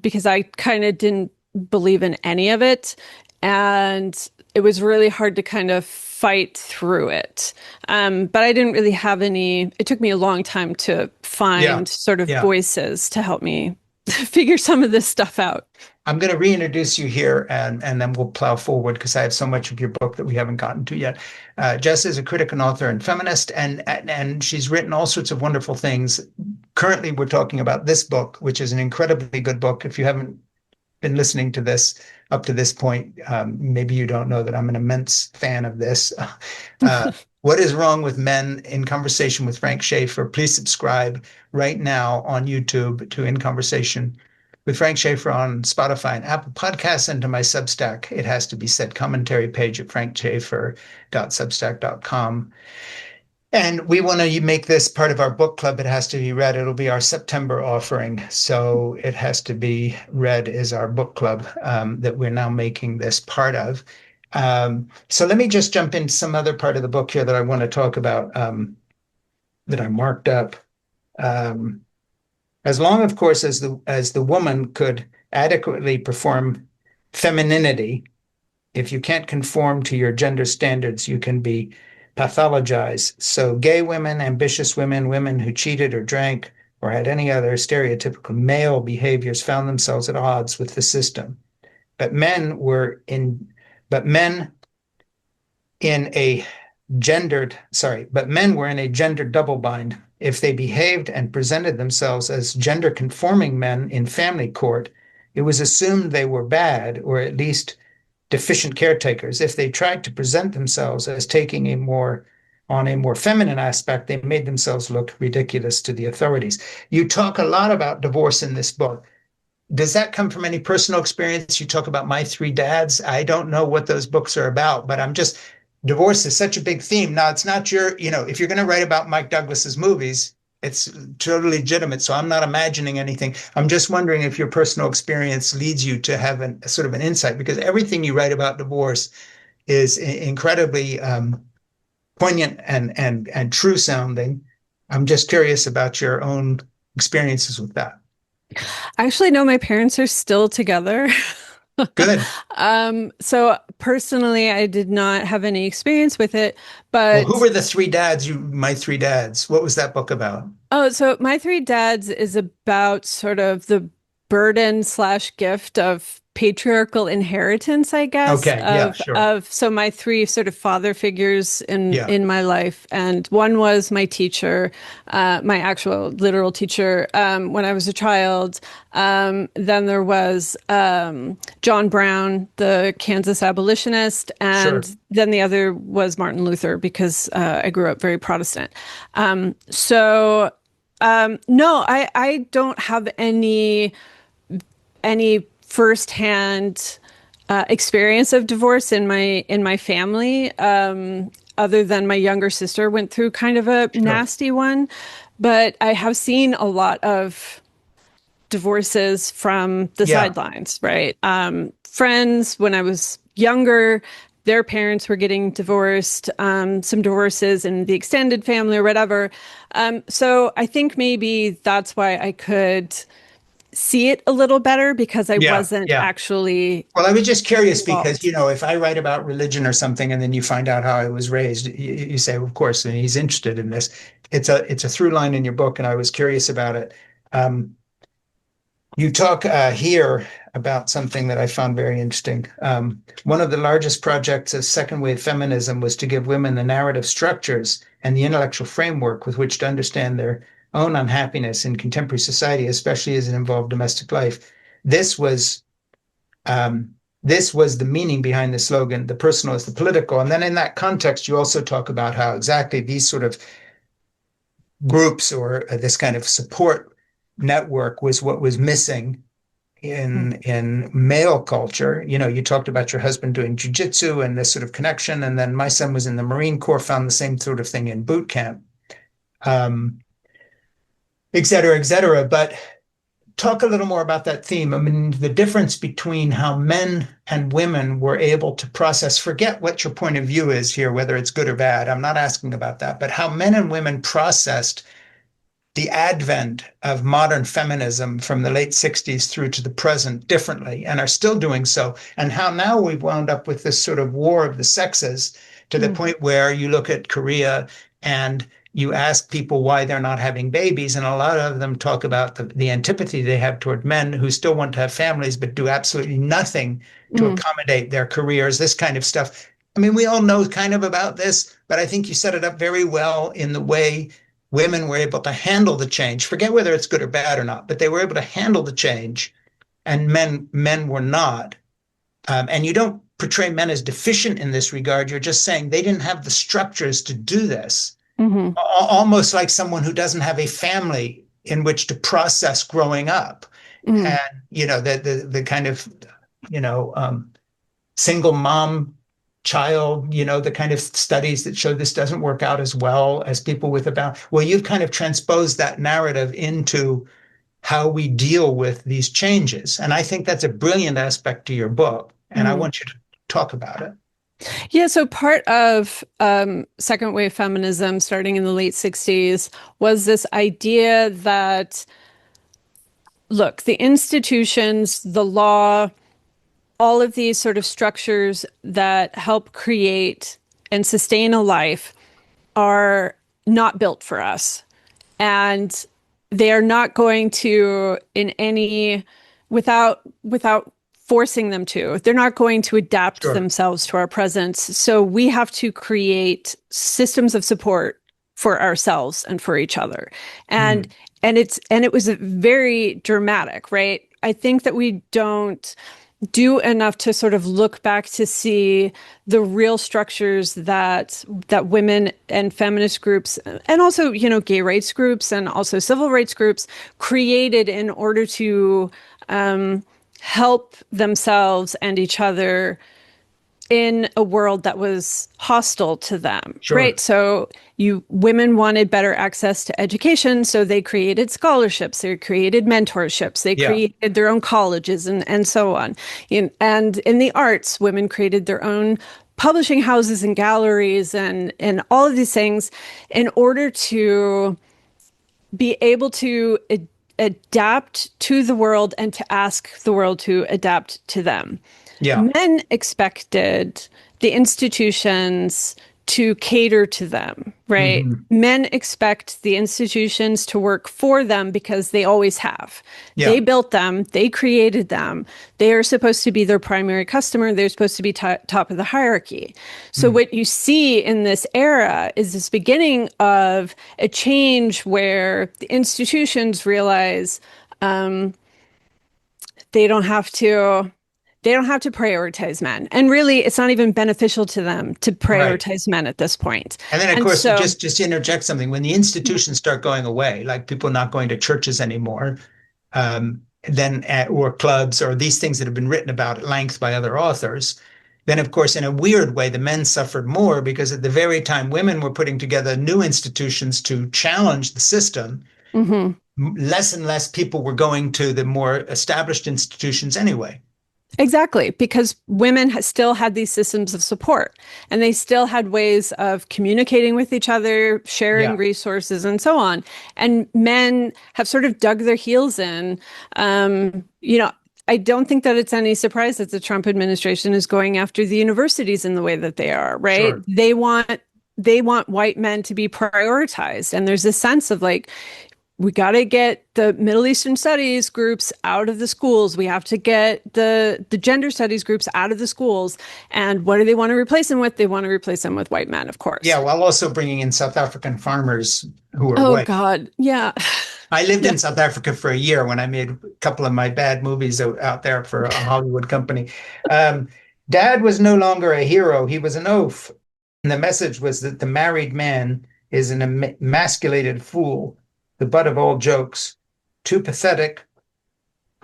because I kind of didn't believe in any of it. And it was really hard to kind of fight through it. But I didn't really have it took me a long time to Yeah. find sort of Yeah. voices to help me figure some of this stuff out. I'm going to reintroduce you here and then we'll plow forward because I have so much of your book that we haven't gotten to yet. Jess is a critic and author and feminist, and she's written all sorts of wonderful things. Currently, we're talking about this book, which is an incredibly good book. If you haven't been listening to this up to this point, maybe you don't know that I'm an immense fan of this. Uh, what is Wrong with Men in Conversation with Frank Schaeffer? Please subscribe right now on YouTube to In Conversation with Frank Schaeffer on Spotify and Apple Podcasts, and to my Substack. It has to be said commentary page at frankschaeffer.substack.com. And we want to make this part of our book club. It has to be read. It'll be our September offering. So it has to be read as our book club that we're now making this part of. So let me just jump into some other part of the book here that I want to talk about that I marked up. Um, as long, of course, as the woman could adequately perform femininity, if you can't conform to your gender standards, you can be pathologized. So gay women, ambitious women, women who cheated or drank or had any other stereotypical male behaviors found themselves at odds with the system. But men were in but men in a but men were in a gendered double bind. If they behaved and presented themselves as gender conforming men in family court, it was assumed they were bad or at least deficient caretakers. If they tried to present themselves as taking a more feminine aspect, they made themselves look ridiculous to the authorities. You talk a lot about divorce in this book. Does that come from any personal experience? You talk about My Three Dads. I don't know what those books are about, but divorce is such a big theme. Now, it's not if you're going to write about Mike Douglas's movies, it's totally legitimate. So I'm not imagining anything. I'm just wondering if your personal experience leads you to have a sort of an insight, because everything you write about divorce is incredibly poignant and true sounding. I'm just curious about your own experiences with that. Actually, no, my parents are still together. Good. So personally, I did not have any experience with it, Well, who but were the three dads? My Three Dads. What was that book about? oh, so My Three Dads is about sort of the burden slash gift of patriarchal inheritance, I guess, Okay. Yeah, sure. of so my three sort of father figures Yeah, in my life, and one was my teacher, my actual literal teacher when I was a child. Then there was John Brown, the Kansas abolitionist, sure. and then the other was Martin Luther because I grew up very Protestant. No, I don't have any firsthand experience of divorce in my family, other than my younger sister went through kind of a Sure. nasty one. But I have seen a lot of divorces from the Yeah. sidelines, right? Friends, when I was younger, their parents were getting divorced, some divorces in the extended family or whatever. So I think maybe that's why I could see it a little better because I Yeah. wasn't Yeah. actually Well, I was just curious because, involved. if I write about religion or something and then you find out how I was raised, you say, well, of course, and he's interested in this. It's a through line in your book, and I was curious about it. Um, you talk here about something that I found very interesting. One of the largest projects of second wave feminism was to give women the narrative structures and the intellectual framework with which to understand their own unhappiness in contemporary society, especially as it involved domestic life. This was um, this was the meaning behind the slogan, the personal is the political. And then in that context, you also talk about how exactly these sort of groups or this kind of support network was what was missing in male culture. You talked about your husband doing jujitsu and this sort of connection, and then my son was in the Marine Corps, found the same sort of thing in boot camp, um, et cetera, et cetera. But talk a little more about that theme. I mean, the difference between how men and women were able to process, forget what your point of view is here, whether it's good or bad. I'm not asking about that, but how men and women processed the advent of modern feminism from the late 60s through to the present differently and are still doing so. And how now we've wound up with this sort of war of the sexes to the Mm, point where you look at Korea and you ask people why they're not having babies. And a lot of them talk about the antipathy they have toward men who still want to have families, but do absolutely nothing to mm, accommodate their careers, this kind of stuff. I mean, we all know kind of about this, but I think you set it up very well in the way women were able to handle the change. Forget whether it's good or bad or not, but they were able to handle the change, and men were not. And you don't portray men as deficient in this regard. You're just saying they didn't have the structures to do this. mhm, Almost like someone who doesn't have a family in which to process growing up, mm, and the kind of you know single mom child, the kind of studies that show this doesn't work out as well as people with about, well, you've kind of transposed that narrative into how we deal with these changes. And I think that's a brilliant aspect to your book. And I mm. want you to talk about it. Yeah, so part of second wave feminism starting in the late 60s was this idea that, look, the institutions, the law, all of these sort of structures that help create and sustain a life are not built for us. And they are not going to in any without forcing them to. They're not going to adapt Sure. themselves to our presence. So we have to create systems of support for ourselves and for each other. And Mm. it was very dramatic, right? I think that we don't do enough to sort of look back to see the real structures that women and feminist groups and also gay rights groups and also civil rights groups created in order to help themselves and each other in a world that was hostile to them, Sure. right? So women wanted better access to education, so they created scholarships, they created mentorships, they Yeah. created their own colleges and so on. And in the arts, women created their own publishing houses and galleries and all of these things in order to be able to adapt to the world and to ask the world to adapt to them. Yeah. Men expected the institutions to cater to them, right? Hmm. Men expect the institutions to work for them because they always have. They Yeah. built them, they created them. They are supposed to be their primary customer. They're supposed to be top of the hierarchy. So, Mm. what you see in this era is this beginning of a change where the institutions realize they don't have to they don't have to prioritize men. And really, it's not even beneficial to them to Right. prioritize men at this point. And then, of And course, to so, just to interject something, when the institutions start going away, like people not going to churches anymore, then or clubs or these things that have been written about at length by other authors, then of course, in a weird way, the men suffered more because at the very time women were putting together new institutions to challenge the system, mhm. less and less people were going to the more established institutions anyway. Exactly, because women still had these systems of support and they still had ways of communicating with each other, sharing Yeah, resources, and so on. And men have sort of dug their heels in. You know, I don't think that it's any surprise that the Trump administration is going after the universities in the way that they are, right? sure. They want white men to be prioritized. And there's a sense of like, we got to get the Middle Eastern studies groups out of the schools. We have to get the gender studies groups out of the schools. And what do they want to replace them with? They want to replace them with white men, of Yeah, course. while also bringing in South African farmers who are Oh white. God. Yeah. I lived Yeah. in South Africa for a year when I made a couple of my bad movies out there for a Hollywood company. Um, Dad was no longer a hero, he was an oaf. And the message was that the married man is an emasculated fool, the butt of all jokes, too pathetic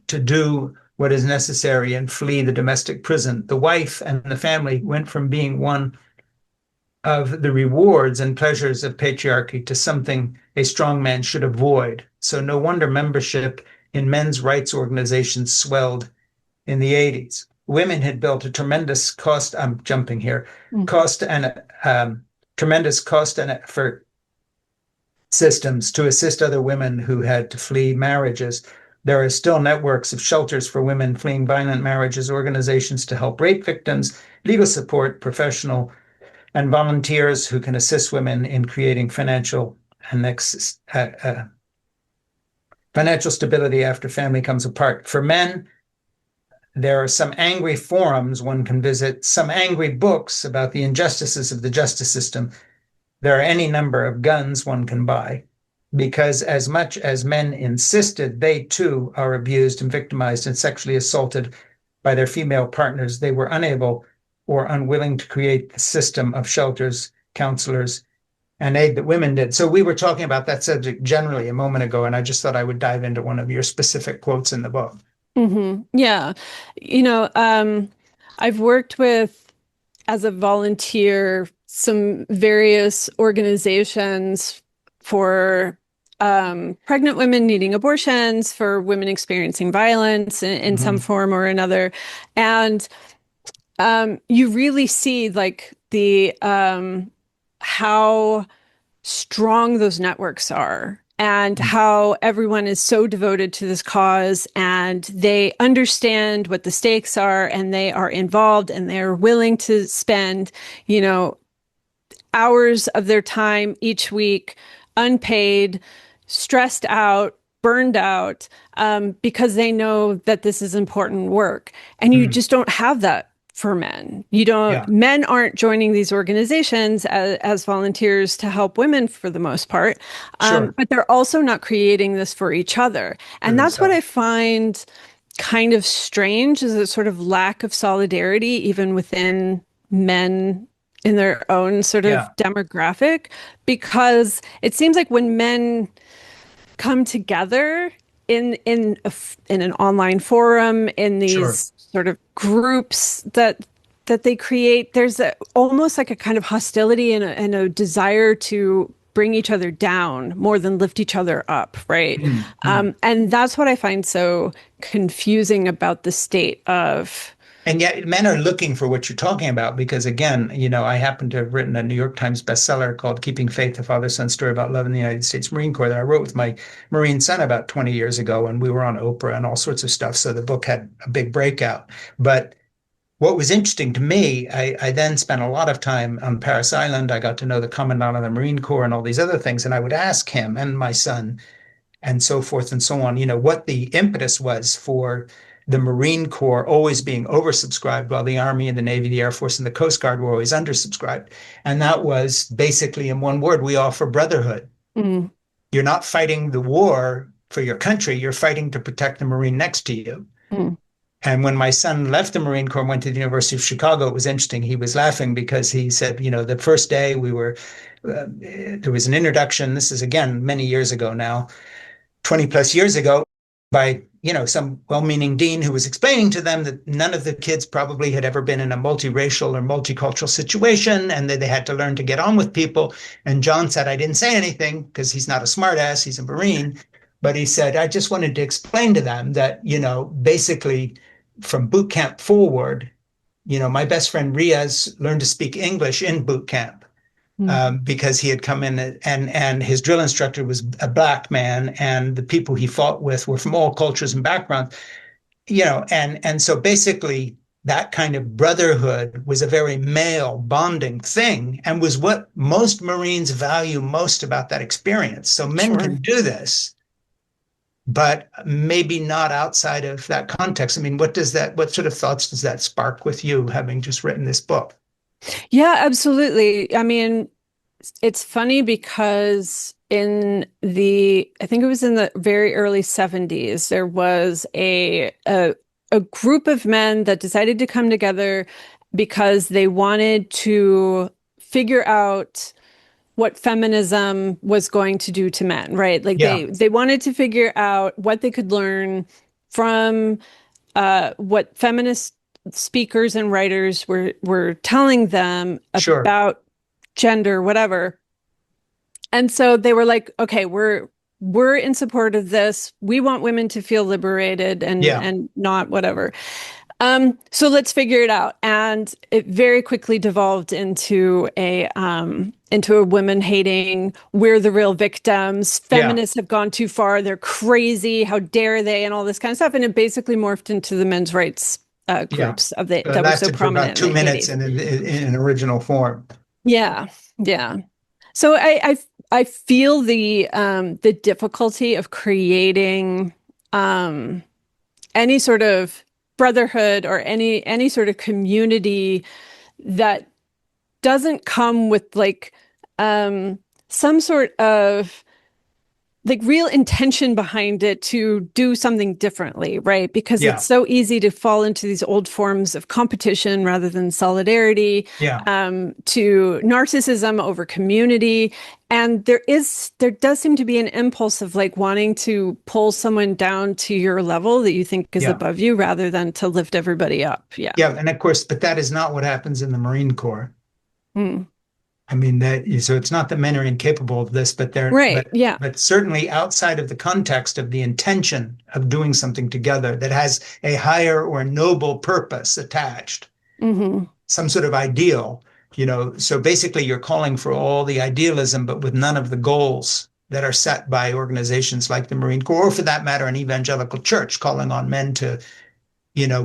to do what is necessary and flee the domestic prison. The wife and the family went from being one of the rewards and pleasures of patriarchy to something a strong man should avoid. So no wonder membership in men's rights organizations swelled in the 80s. Women had built a tremendous cost, I'm jumping here, cost and tremendous cost and effort systems to assist other women who had to flee marriages. There are still networks of shelters for women fleeing violent marriages, organizations to help rape victims, legal support, professional and volunteers who can assist women in creating financial stability after family comes apart. For men, there are some angry forums one can visit, some angry books about the injustices of the justice system. There are any number of guns one can buy. Because as much as men insisted they too are abused and victimized and sexually assaulted by their female partners, they were unable or unwilling to create the system of shelters, counselors, and aid that women did. So we were talking about that subject generally a moment ago, and I just thought I would dive into one of your specific quotes in the book. Yeah. You know, I've worked with, as a volunteer, some various organizations for pregnant women needing abortions, for women experiencing violence in some Mm-hmm. form or another. And you really see like the how strong those networks are and how everyone is so devoted to this cause and they understand what the stakes are and they are involved and they're willing to spend, you know, hours of their time each week unpaid, stressed out, burned out, because they know that this is important work. And you Mm. just don't have that for men. You don't, Yeah, men aren't joining these organizations as volunteers to help women for the most part. sure. But they're also not creating this for each other. For And that's what I themselves. find kind of strange is a sort of lack of solidarity, even within men in their own sort of Yeah, demographic, because it seems like when men come together in an online forum, in sure. these sort of groups that they create, there's almost like a kind of hostility and a desire to bring each other down more than lift each other up, right? Mm-hmm. And that's what I find so confusing about the state of. And yet men are looking for what you're talking about because again, I happen to have written a New York Times bestseller called Keeping Faith, a father-son story about love in the United States Marine Corps that I wrote with my Marine son about 20 years ago, and we were on Oprah and all sorts of stuff. So the book had a big breakout. But what was interesting to me, I then spent a lot of time on Paris Island. I got to know the Commandant of the Marine Corps and all these other things. And I would ask him and my son and so forth and so on, what the impetus was for the Marine Corps always being oversubscribed while the Army and the Navy, the Air Force, and the Coast Guard were always undersubscribed. And that was basically, in one word, we offer brotherhood. Mm, You're not fighting the war for your country, you're fighting to protect the Marine next to you. mm, And when my son left the Marine Corps and went to the University of Chicago, it was interesting. He was laughing because he said, the first day there was an introduction. This is, again, many years ago now, 20 plus years ago, by some well-meaning dean who was explaining to them that none of the kids probably had ever been in a multiracial or multicultural situation, and that they had to learn to get on with people. And John said, I didn't say anything because he's not a smartass, he's a Marine. But he said, I just wanted to explain to them that, basically from boot camp forward, my best friend Riaz learned to speak English in boot camp. mm. Because he had come in and his drill instructor was a black man, and the people he fought with were from all cultures and backgrounds, and so basically that kind of brotherhood was a very male bonding thing and was what most Marines value most about that experience. So men Sure. can do this, but maybe not outside of that context. I mean, what sort of thoughts does that spark with you, having just written this book? Yeah, absolutely. I mean, it's funny because I think it was in the very early 70s, there was a group of men that decided to come together because they wanted to figure out what feminism was going to do to men, right? Like Yeah, they wanted to figure out what they could learn from what feminist speakers and writers were telling them sure. about gender, whatever. And so they were like, okay, we're in support of this. We want women to feel liberated Yeah, and not whatever. So let's figure it out. And it very quickly devolved into a women hating, we're the real victims, yeah, feminists have gone too far, they're crazy, how dare they, and all this kind of stuff. And it basically morphed into the men's rights yeah. groups So it that were so lasted for about prominent in two the minutes 80s. in an original form. Yeah, yeah. So I feel the difficulty of creating um any sort of brotherhood or any sort of community that doesn't come with like some sort of like real intention behind it to do something differently, right? Because it's Yeah, so easy to fall into these old forms of competition rather than solidarity, yeah, to narcissism over community. And there does seem to be an impulse of like wanting to pull someone down to your level that you think is yeah, above you rather than to lift everybody up. Yeah. yeah. And of course, but that is not what happens in the Marine Corps. Mm. I mean, so it's not that men are incapable of this, but Right. Yeah. but certainly outside of the context of the intention of doing something together that has a higher or noble purpose attached, Hmm. some sort of ideal, so basically you're calling for all the idealism, but with none of the goals that are set by organizations like the Marine Corps, or for that matter, an evangelical church calling on men to,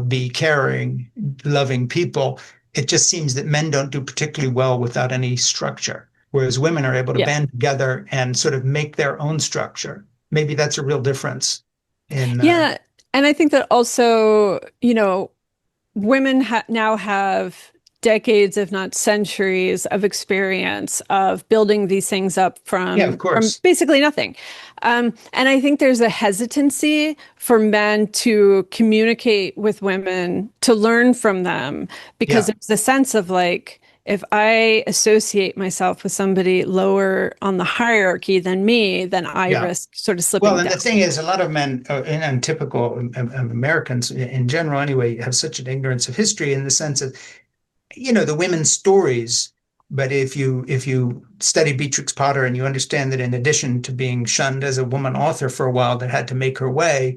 be caring, loving people. It just seems that men don't do particularly well without any structure, whereas women are able to Yeah. band together and sort of make their own structure. Maybe that's a real difference in, Yeah. And I think that also, women now have decades, if not centuries, of experience of building these things up yeah, of from course. basically nothing. And I think there's a hesitancy for men to communicate with women, to learn from them, because Yeah, there's the sense of like, if I associate myself with somebody lower on the hierarchy than me, then I yeah. risk sort of Well, slipping and the down. thing is, a lot of men, and typical Americans in general anyway, have such an ignorance of history in the sense of, the women's stories. But if you study Beatrix Potter and you understand that in addition to being shunned as a woman author for a while that had to make her way,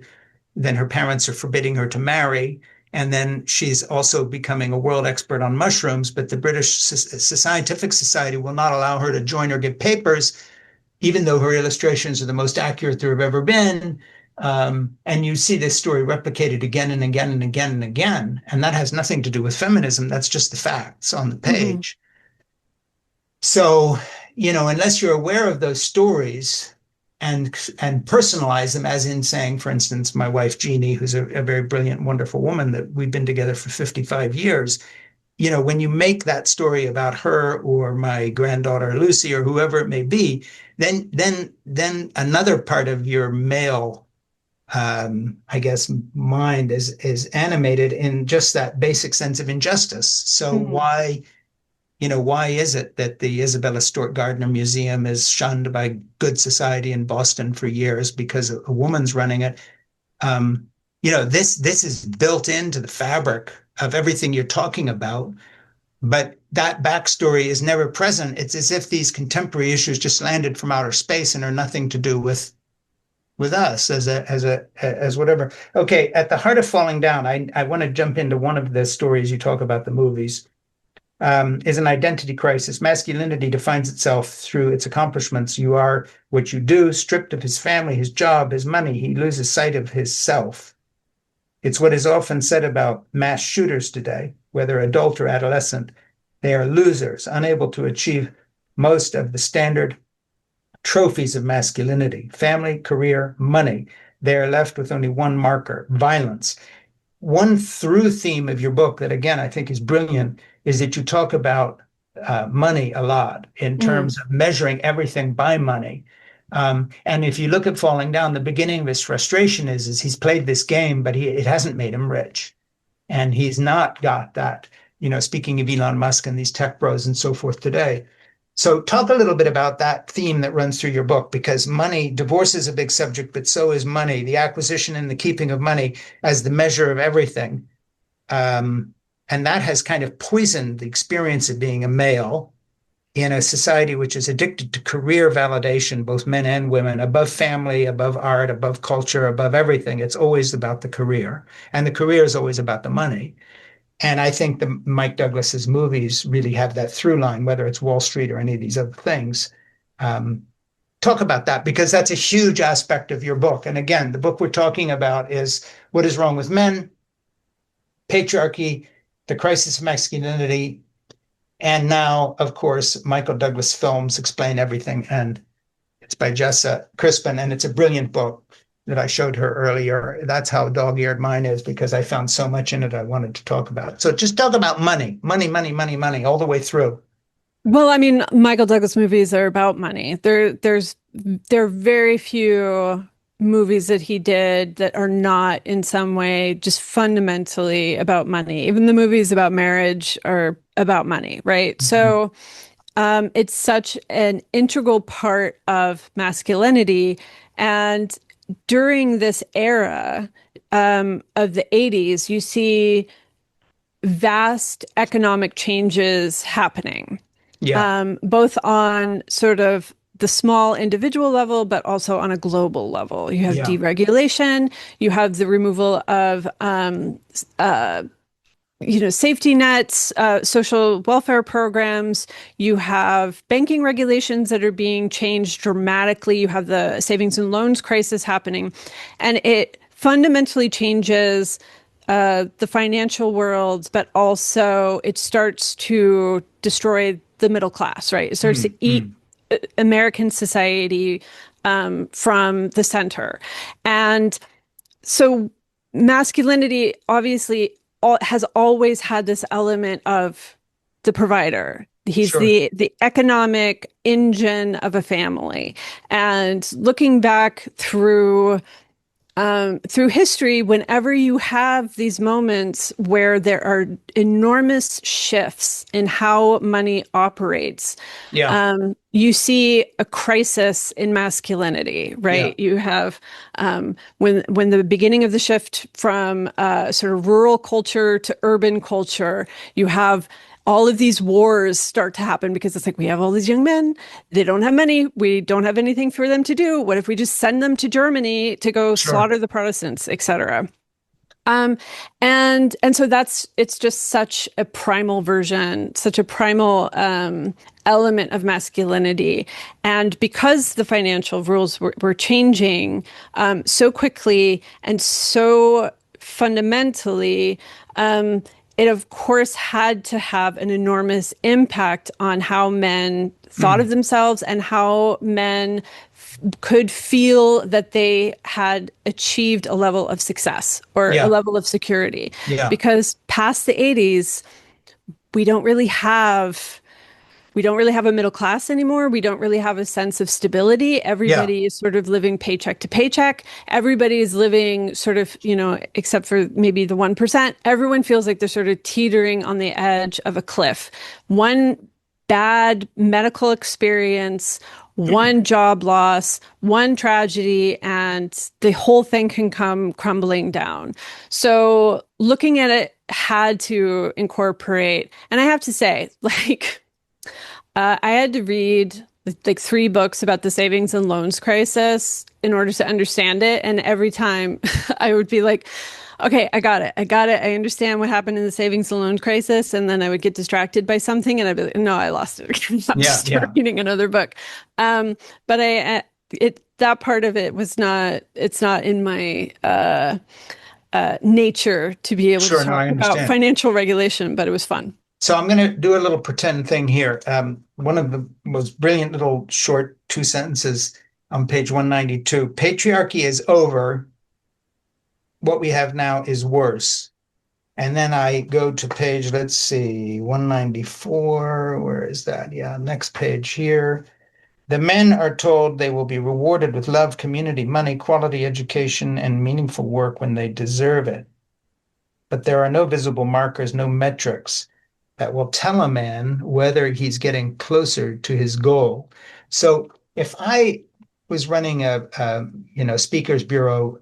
then her parents are forbidding her to marry. And then she's also becoming a world expert on mushrooms, but the British Scientific Society will not allow her to join or give papers even though her illustrations are the most accurate there have ever been, And you see this story replicated again and again and again and again. And that has nothing to do with feminism. That's just the facts on the Hmm. page. So, unless you're aware of those stories and personalize them, as in saying, for instance, my wife Jeannie, who's a very brilliant, wonderful woman that we've been together for 55 years, when you make that story about her or my granddaughter Lucy or whoever it may be, then another part of your male, I guess, mind is animated in just that basic sense of injustice. So Hmm. why is it that the Isabella Stewart Gardner Museum is shunned by good society in Boston for years because a woman's running it? Um, this is built into the fabric of everything you're talking about, but that backstory is never present. It's as if these contemporary issues just landed from outer space and are nothing to do with us as whatever. Okay, at the heart of falling down, I want to jump into one of the stories you talk about the movies. Is an identity crisis. Masculinity defines itself through its accomplishments. You are what you do, stripped of his family, his job, his money. He loses sight of his self. It's what is often said about mass shooters today, whether adult or adolescent. They are losers, unable to achieve most of the standard trophies of masculinity: family, career, money. They are left with only one marker: violence. One through theme of your book that, again, I think is brilliant is that you talk about money a lot in Hmm. terms of measuring everything by money. And if you look at Falling Down, the beginning of his frustration is he's played this game, but it hasn't made him rich. And he's not got that, speaking of Elon Musk and these tech bros and so forth today. So talk a little bit about that theme that runs through your book, because money, divorce is a big subject, but so is money, the acquisition and the keeping of money as the measure of everything. Um, and that has kind of poisoned the experience of being a male in a society which is addicted to career validation, both men and women, above family, above art, above culture, above everything. It's always about the career. And the career is always about the money. And I think the Mike Douglas's movies really have that through line, whether it's Wall Street or any of these other things. Um, Talk about that, because that's a huge aspect of your book. And again, the book we're talking about is What is Wrong with Men, Patriarchy, The Crisis of Masculinity, and now, of course, Michael Douglas films explain everything. And it's by Jessa Crispin, and it's a brilliant book that I showed her earlier. That's how dog-eared mine is, because I found so much in it I wanted to talk about. So just talk about money, money, money, money, money, all the way through. Well, I mean, Michael Douglas movies are about money. There are very few movies that he did that are not in some way just fundamentally about money. Even the movies about marriage are about money, right? Mhm. So it's such an integral part of masculinity. And during this era of the 80s, you see vast economic changes happening, Yeah, both on sort of the small individual level, but also on a global level. You have yeah, deregulation, you have the removal of safety nets, social welfare programs. You have banking regulations that are being changed dramatically. You have the savings and loans crisis happening, and it fundamentally changes the financial world, but also it starts to destroy the middle class, right? It starts to mm, eat mm, American society from the center. And so masculinity obviously has always had this element of the provider. He's sure. the economic engine of a family. And looking back through history, whenever you have these moments where there are enormous shifts in how money operates, Yeah, you see a crisis in masculinity, yeah, right? You have when the beginning of the shift from sort of rural culture to urban culture, you have all of these wars start to happen because it's like we have all these young men, they don't have money, we don't have anything for them to do. What if we just send them to Germany to go sure. slaughter the Protestants, etc.? Um, and so it's just such a primal version, such a primal element of masculinity. And because the financial rules were changing so quickly and so fundamentally, it of course had to have an enormous impact on how men thought of Mm. themselves and how men could feel that they had achieved a level of success or a Yeah, level of security. yeah, Because past the 80s, we don't really have we don't really have a middle class anymore. We don't really have a sense of stability. yeah. Everybody is sort of living paycheck to paycheck. Everybody is living sort of, except for maybe the 1%, everyone feels like they're sort of teetering on the edge of a cliff. One bad medical experience, one job loss, one tragedy, and the whole thing can come crumbling down. So looking at it had to incorporate, and I have to say, like, I had to read like three books about the savings and loans crisis in order to understand it. And every time I would be like, okay, I got it. I got it. I understand what happened in the savings and loan crisis. And then I would get distracted by something and I'd be like, no, I lost it again. I'm Yeah, just start yeah. reading another book. But that part of it was not, it's not in my, nature to be able to Sure, no, talk I about understand. financial regulation, but it was fun. So I'm going to do a little pretend thing here. One of the most brilliant little short two sentences on page 192. Patriarchy is over. What we have now is worse. And then I go to page, let's see, 194. Where is that? Yeah, next page here. The men are told they will be rewarded with love, community, money, quality education, and meaningful work when they deserve it. But there are no visible markers, no metrics that will tell a man whether he's getting closer to his goal. So if I was running a speakers bureau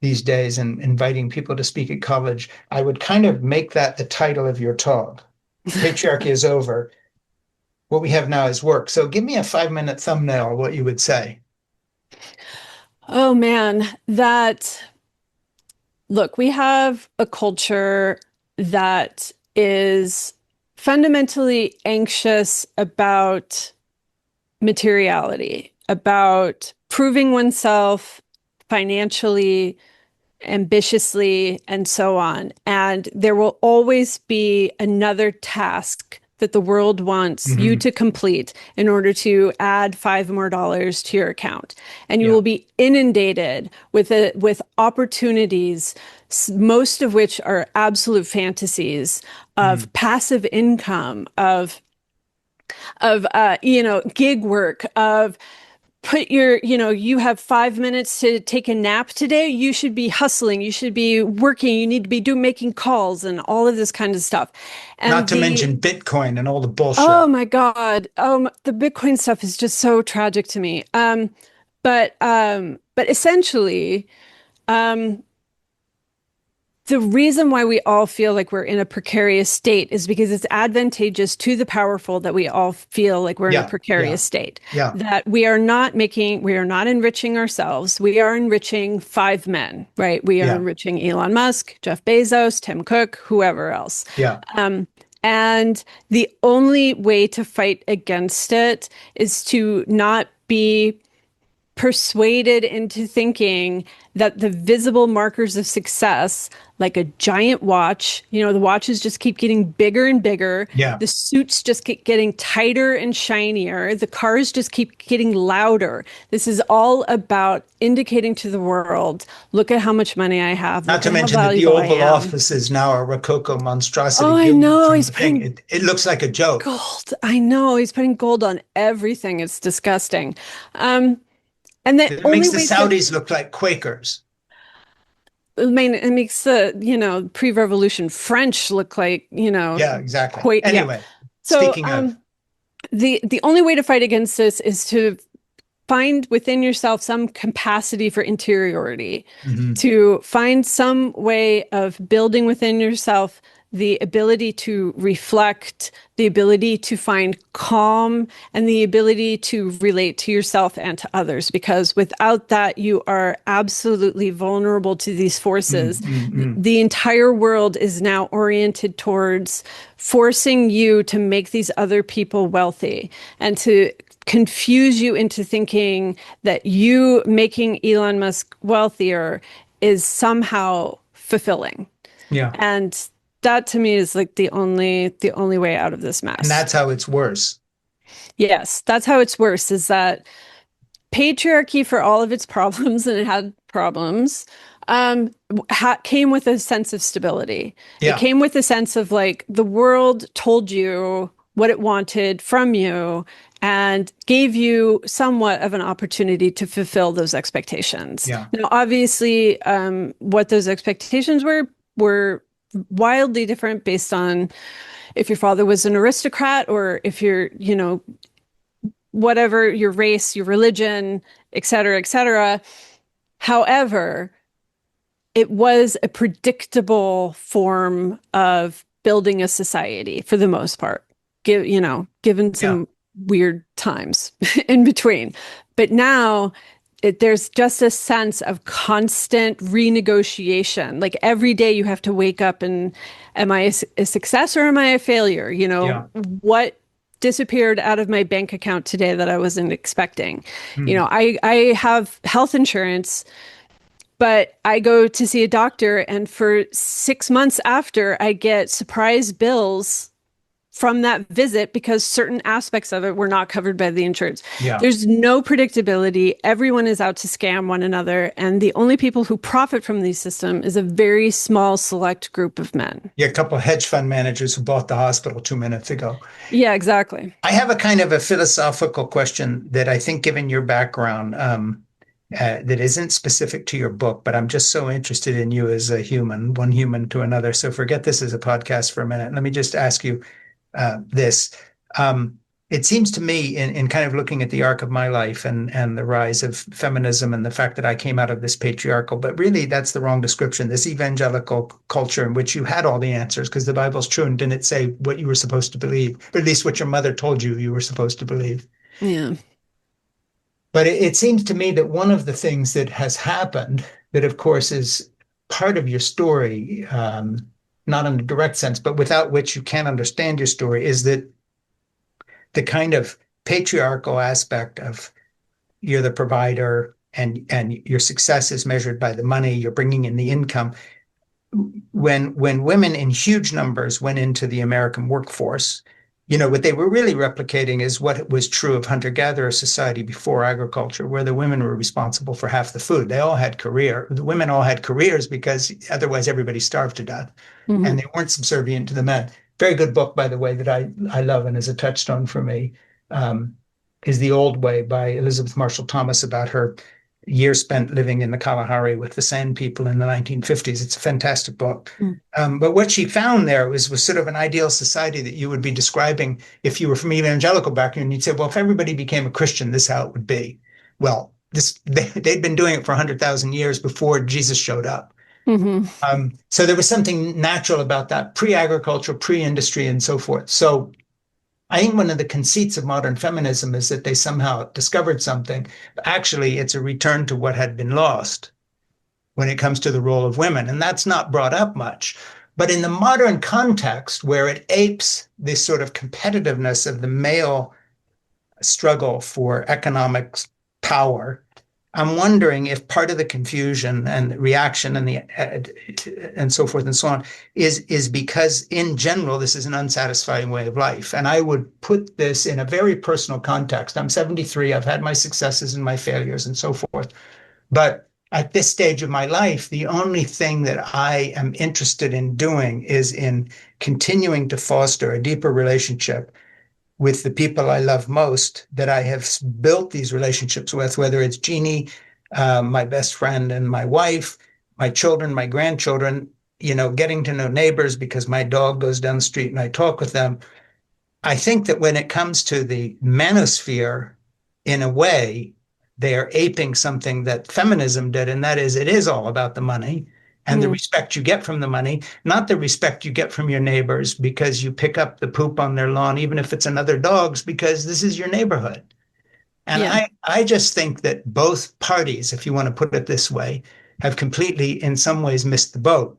these days and inviting people to speak at college, I would kind of make that the title of your talk. Patriarchy is over. What we have now is work. So give me a 5-minute thumbnail of what you would say. Oh man, that look, we have a culture that is fundamentally anxious about materiality, about proving oneself financially, ambitiously, and so on. And there will always be another task that the world wants you Mm-hmm. to complete in order to add $5 more to your account. And you Yeah. will be inundated with opportunities, most of which are absolute fantasies Mm. of passive income, of gig work, of put your, you have 5 minutes to take a nap today. You should be hustling. You should be working. You need to be making calls and all of this kind of stuff. Not And to mention Bitcoin and all the oh bullshit. my God, the Bitcoin stuff is just so tragic to me. But essentially, um, the reason why we all feel like we're in a precarious state is because it's advantageous to the powerful that we all feel like we're in a Yeah, yeah, precarious state. yeah, That we are not enriching ourselves. We are enriching five men, right? We are yeah, enriching Elon Musk, Jeff Bezos, Tim Cook, whoever else. yeah. And the only way to fight against it is to not be persuaded into thinking that the visible markers of success, like a giant watch, the watches just keep getting bigger and bigger, Yeah. the suits just keep getting tighter and shinier, the cars just keep getting louder. This is all about indicating to the world, look at how much money I have, Not look to at how mention that the valuable I Oval am. Office is now a Rococo Oh, monstrosity I gilded know, from he's the thing. putting It looks like a joke. gold. I know, he's putting gold on everything. It's disgusting. Um, and the It only makes the way to Saudis look like Quakers. it makes the, pre-revolution French look like, Yeah, exactly. quite, yeah. Anyway, So, speaking of, the only way to fight against this is to find within yourself some capacity for interiority, mhm, to find some way of building within yourself the ability to reflect, the ability to find calm, and the ability to relate to yourself and to others. Because without that, you are absolutely vulnerable to these Mm, forces. mm, mm. The entire world is now oriented towards forcing you to make these other people wealthy and to confuse you into thinking that you making Elon Musk wealthier is somehow fulfilling. Yeah. And that to me is like the only way out of this And mess. that's how it's worse. Yes, that's how it's worse, is that patriarchy, for all of its problems, and it had problems, came with a sense of stability. It Yeah. came with a sense of like the world told you what it wanted from you and gave you somewhat of an opportunity to fulfill those expectations. Yeah. Now, obviously, what those expectations were wildly different based on if your father was an aristocrat or if you're, whatever your race, your religion, et cetera, et cetera. However, it was a predictable form of building a society for the most part, given Yeah. some weird times in between. But now there's just a sense of constant renegotiation. Like every day you have to wake up and am I a success or am I a failure? Yeah. What disappeared out of my bank account today that I wasn't expecting? Mm. I have health insurance, but I go to see a doctor, and for 6 months after, I get surprise bills from that visit because certain aspects of it were not covered by the insurance. Yeah. There's no predictability. Everyone is out to scam one another. And the only people who profit from these systems is a very small select group of men. Yeah. A couple of hedge fund managers who bought the hospital 2 minutes ago. Yeah, exactly. I have a kind of a philosophical question that I think, given your background, that isn't specific to your book, but I'm just so interested in you as a human, one human to another. So forget this as a podcast for a minute. Let me just ask you this. Um, it seems to me, in kind of looking at the arc of my life and the rise of feminism and the fact that I came out of this patriarchal, but really that's the wrong description, this evangelical culture in which you had all the answers because the Bible's true and didn't say what you were supposed to believe, or at least what your mother told you you were supposed to believe. Yeah. But it seems to me that one of the things that has happened, that of course is part of your story, not in a direct sense, but without which you can't understand your story, is that the kind of patriarchal aspect of you're the provider and your success is measured by the money you're bringing in, the income. When women in huge numbers went into the American workforce, what they were really replicating is what was true of hunter-gatherer society before agriculture, where the women were responsible for half the food. The women all had careers because otherwise everybody starved to death, and Mm-hmm. they weren't subservient to the men. Very good book, by the way, that I love and is a touchstone for me, um, is The Old Way by Elizabeth Marshall Thomas, about her years spent living in the Kalahari with the Sand people in the 1950s. It's a fantastic book. But what she found there was sort of an ideal society that you would be describing if you were from evangelical background. You'd say, well, if everybody became a Christian, this is how it would be. Well, they'd been doing it for 100,000 years before Jesus showed up. Mm-hmm. So there was something natural about that, pre-agriculture, pre-industry, and so forth. So I think one of the conceits of modern feminism is that they somehow discovered something. But actually, it's a return to what had been lost when it comes to the role of women. And that's not brought up much. But in the modern context, where it apes this sort of competitiveness of the male struggle for economic power, I'm wondering if part of the confusion and the reaction and the and so forth and so on is because in general this is an unsatisfying way of life. And I would put this in a very personal context. I'm 73. I've had my successes and my failures and so forth. But at this stage of my life, the only thing that I am interested in doing is in continuing to foster a deeper relationship with the people I love most, that I have built these relationships with, whether it's Jeannie, my best friend, and my wife, my children, my grandchildren, getting to know neighbors because my dog goes down the street and I talk with them. I think that when it comes to the manosphere, in a way, they are aping something that feminism did, and that is it is all about the money. and the respect you get from the money, not the respect you get from your neighbors because you pick up the poop on their lawn, even if it's another dog's, because this is your neighborhood. And Yeah. I just think that both parties, if you want to put it this way, have completely, in some ways, missed the boat.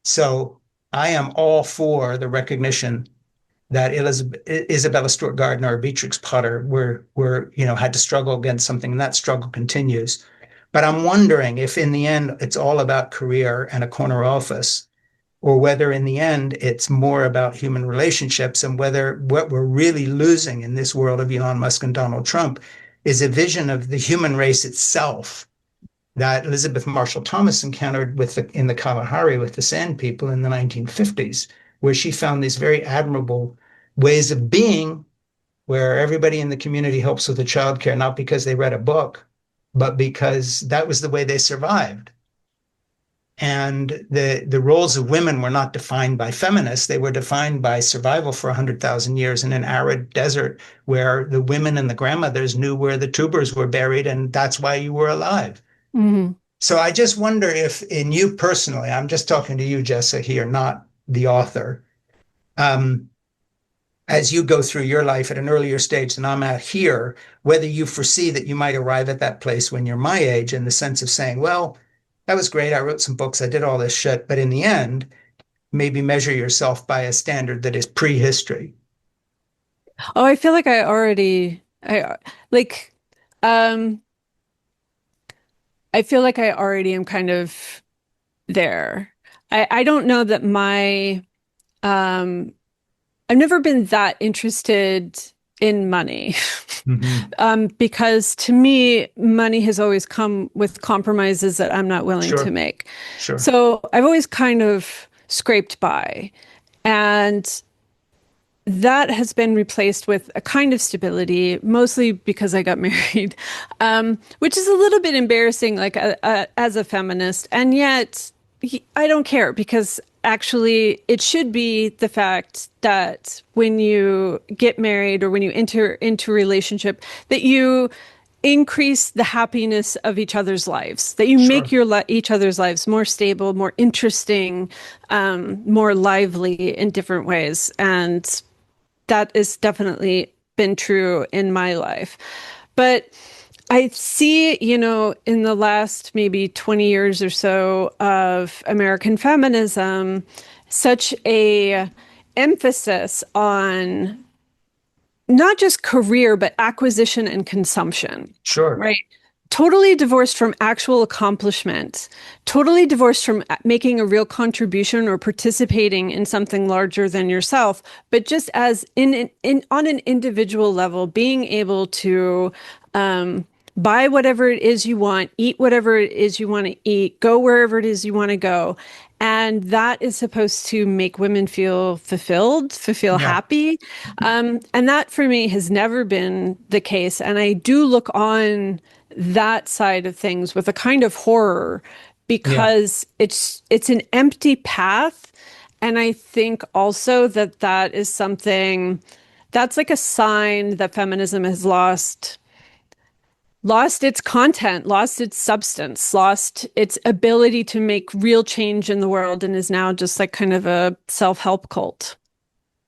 So I am all for the recognition that Isabella Stewart Gardner or Beatrix Potter had to struggle against something, and that struggle continues. But I'm wondering if in the end it's all about career and a corner office, or whether in the end it's more about human relationships, and whether what we're really losing in this world of Elon Musk and Donald Trump is a vision of the human race itself that Elizabeth Marshall Thomas encountered in the Kalahari with the Sand People in the 1950s, where she found these very admirable ways of being where everybody in the community helps with the childcare, not because they read a book, but because that was the way they survived. And the roles of women were not defined by feminists. They were defined by survival for 100,000 years in an arid desert where the women and the grandmothers knew where the tubers were buried, and that's why you were alive. Mm-hmm. So I just wonder if in you personally, I'm just talking to you, Jessa, here, not the author, um, as you go through your life at an earlier stage than I'm at here, whether you foresee that you might arrive at that place when you're my age in the sense of saying, well, that was great. I wrote some books. I did all this shit. But in the end, maybe measure yourself by a standard that is prehistory. Oh, I feel like like, um, I feel like I already am kind of there. I don't know that um, I've never been that interested in money. Mm-hmm. Because to me, money has always come with compromises that I'm not willing to Sure, make. sure. So I've always kind of scraped by. And that has been replaced with a kind of stability, mostly because I got married, which is a little bit embarrassing, like as a feminist. And yet, I don't care because actually, it should be the fact that when you get married or when you enter into a relationship, that you increase the happiness of each other's lives, that you make Sure. each other's lives more stable, more interesting, more lively in different ways. And that has definitely been true in my life. But I see, in the last maybe 20 years or so of American feminism, such a emphasis on not just career, but acquisition and consumption, Sure. right? Totally divorced from actual accomplishment, totally divorced from making a real contribution or participating in something larger than yourself, but just as in on an individual level, being able to buy whatever it is you want, eat whatever it is you want to eat, go wherever it is you want to go. And that is supposed to make women feel fulfilled, feel Yeah. happy. And that for me has never been the case. And I do look on that side of things with a kind of horror Yeah. because it's an empty path. And I think also that that is something that's like a sign that feminism has lost its content, lost its substance, lost its ability to make real change in the world, and is now just like kind of a self-help cult.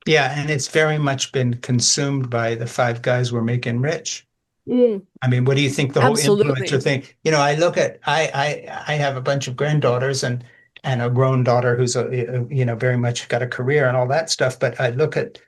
Yeah. And it's very much been consumed by the five guys we're making rich. Mm. I mean, what do you think the whole influencer Absolutely. thing? I look at I have a bunch of granddaughters and a grown daughter who's very much got a career and all that stuff. But I look at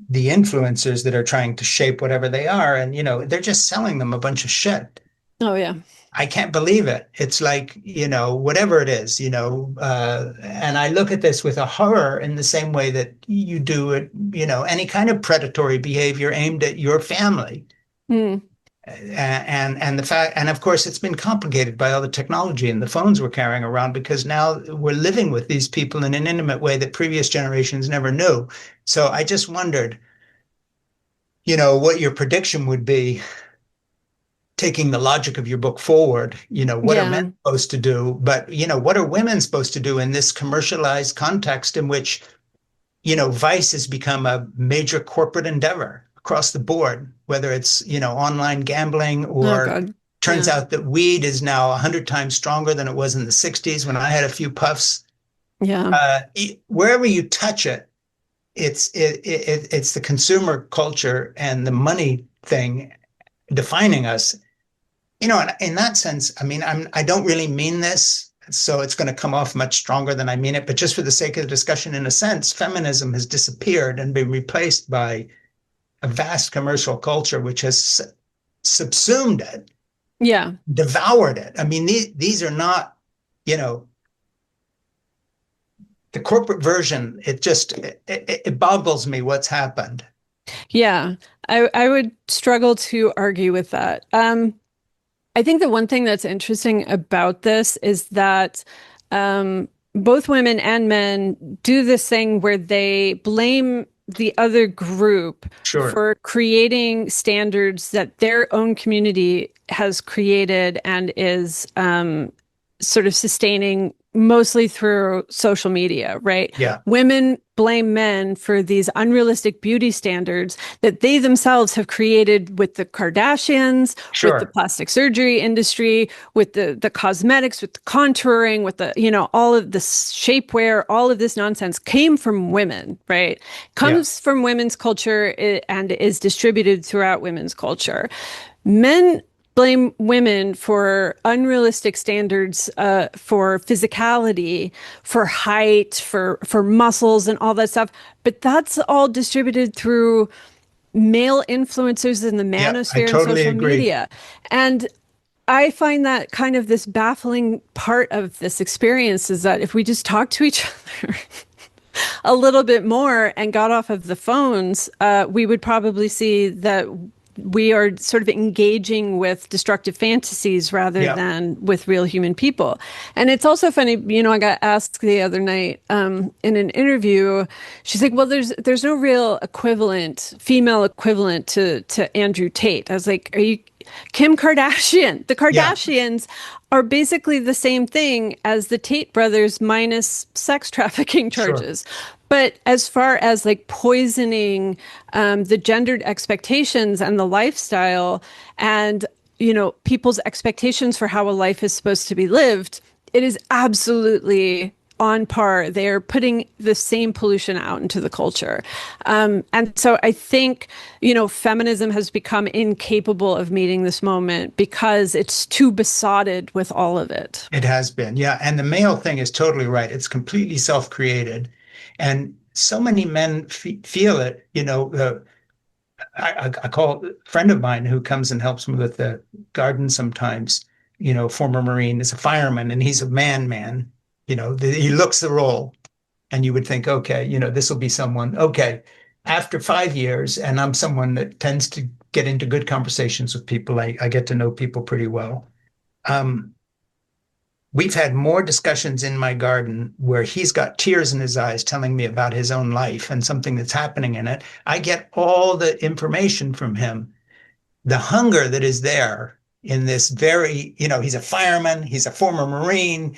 the influencers that are trying to shape whatever they are, and they're just selling them a bunch of shit. Oh yeah. I can't believe it. It's like, whatever it is, and I look at this with a horror in the same way that you do it, any kind of predatory behavior aimed at your family. Mm. And the fact, and of course, it's been complicated by all the technology and the phones we're carrying around because now we're living with these people in an intimate way that previous generations never knew. So I just wondered, what your prediction would be taking the logic of your book forward. What are men Yeah. supposed to do? But, what are women supposed to do in this commercialized context in which, vice has become a major corporate endeavor across the board, whether it's, online gambling Oh or God. Turns Yeah. out that weed is now 100 times stronger than it was in the 60s when I had a few puffs. Yeah. Wherever you touch it, it's the consumer culture and the money thing defining us. In that sense, I mean, I don't really mean this, so it's going to come off much stronger than I mean it. But just for the sake of the discussion, in a sense, feminism has disappeared and been replaced by a vast commercial culture which has subsumed it, Yeah. devoured it. I mean, these are not, you know, the corporate version. It boggles me what's happened. Yeah. I would struggle to argue with that. I think the one thing that's interesting about this is that both women and men do this thing where they blame the other group Sure. for creating standards that their own community has created and is sort of sustaining mostly through social media, right? Yeah. Women blame men for these unrealistic beauty standards that they themselves have created with the Kardashians, with the Sure. plastic surgery industry, with the cosmetics, with the contouring, with the, all of the shapewear, all of this nonsense came from women, right? Yeah. Comes from women's culture and is distributed throughout women's culture. Men blame women for unrealistic standards for physicality, for height, for muscles, and all that stuff. But that's all distributed through male influencers in the Yeah. I manosphere and totally social agree. media. And I find that kind of this baffling part of this experience is that if we just talk to each other a little bit more and got off of the phones, we would probably see that we are sort of engaging with destructive fantasies rather Yeah. than with real human people. And it's also funny, I got asked the other night in an interview, she's like, well, there's no real equivalent, female equivalent to Andrew Tate. I was like, are you Kim Kardashian? The Yeah. Kardashians are basically the same thing as the Tate brothers minus sex trafficking Sure. charges. But as far as like poisoning the gendered expectations and the lifestyle and, people's expectations for how a life is supposed to be lived, it is absolutely on par. They're putting the same pollution out into the culture. And so I think, feminism has become incapable of meeting this moment because it's too besotted with all of it. It has been. Yeah. And the male thing is totally right. It's completely self-created. And so many men feel it. I call a friend of mine who comes and helps me with the garden sometimes, former Marine, is a fireman and he's a man. He looks the role and you would think, okay, this will be someone, okay, after 5 years, and I'm someone that tends to get into good conversations with people. I get to know people pretty well. Um, we've had more discussions in my garden where he's got tears in his eyes telling me about his own life and something that's happening in it. I get all the information from him. The hunger that is there in this very, he's a fireman, he's a former Marine,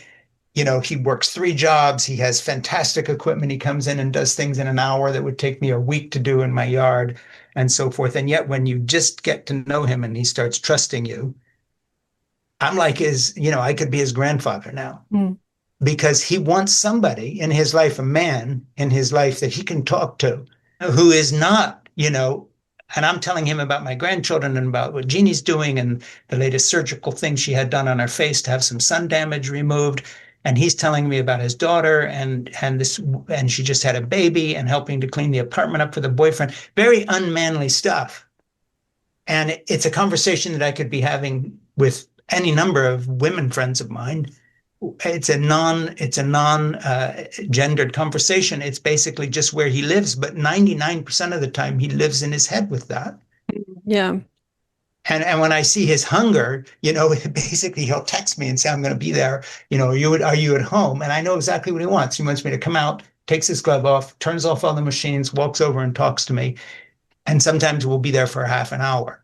he works 3 jobs, he has fantastic equipment. He comes in and does things in an hour that would take me a week to do in my yard and so forth. And yet, when you just get to know him and he starts trusting you, I'm like I could be his grandfather now Mm. because he wants somebody in his life, a man in his life that he can talk to who is not, and I'm telling him about my grandchildren and about what Jeannie's doing and the latest surgical thing she had done on her face to have some sun damage removed. And he's telling me about his daughter and she just had a baby and helping to clean the apartment up for the boyfriend. Very unmanly stuff. And it's a conversation that I could be having with any number of women friends of mine. It's a non gendered conversation. It's basically just where he lives, but 99% of the time he lives in his head with that. Yeah. And when I see his hunger, basically he'll text me and say, I'm going to be there. Are you at home? And I know exactly what he wants. He wants me to come out, takes his glove off, turns off all the machines, walks over and talks to me. And sometimes we'll be there for half an hour.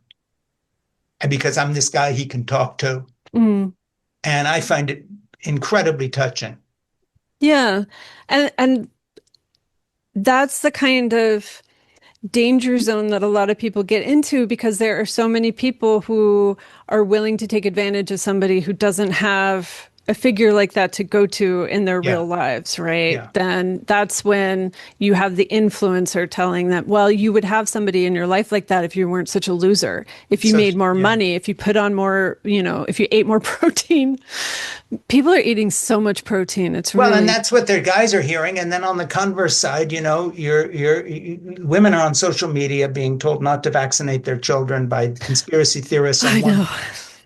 And because I'm this guy he can talk to. Mm. And I find it incredibly touching. Yeah. And that's the kind of danger zone that a lot of people get into because there are so many people who are willing to take advantage of somebody who doesn't have a figure like that to go to in their Yeah, real lives, right? yeah. Then that's when you have the influencer telling them, well, you would have somebody in your life like that if you weren't such a loser, if you So made more yeah. money, if you put on more, if you ate more protein. People are eating so much protein. It's Well, and really, that's what their guys are hearing. And then on the converse side, women are on social media being told not to vaccinate their children by conspiracy theorists on I one. know.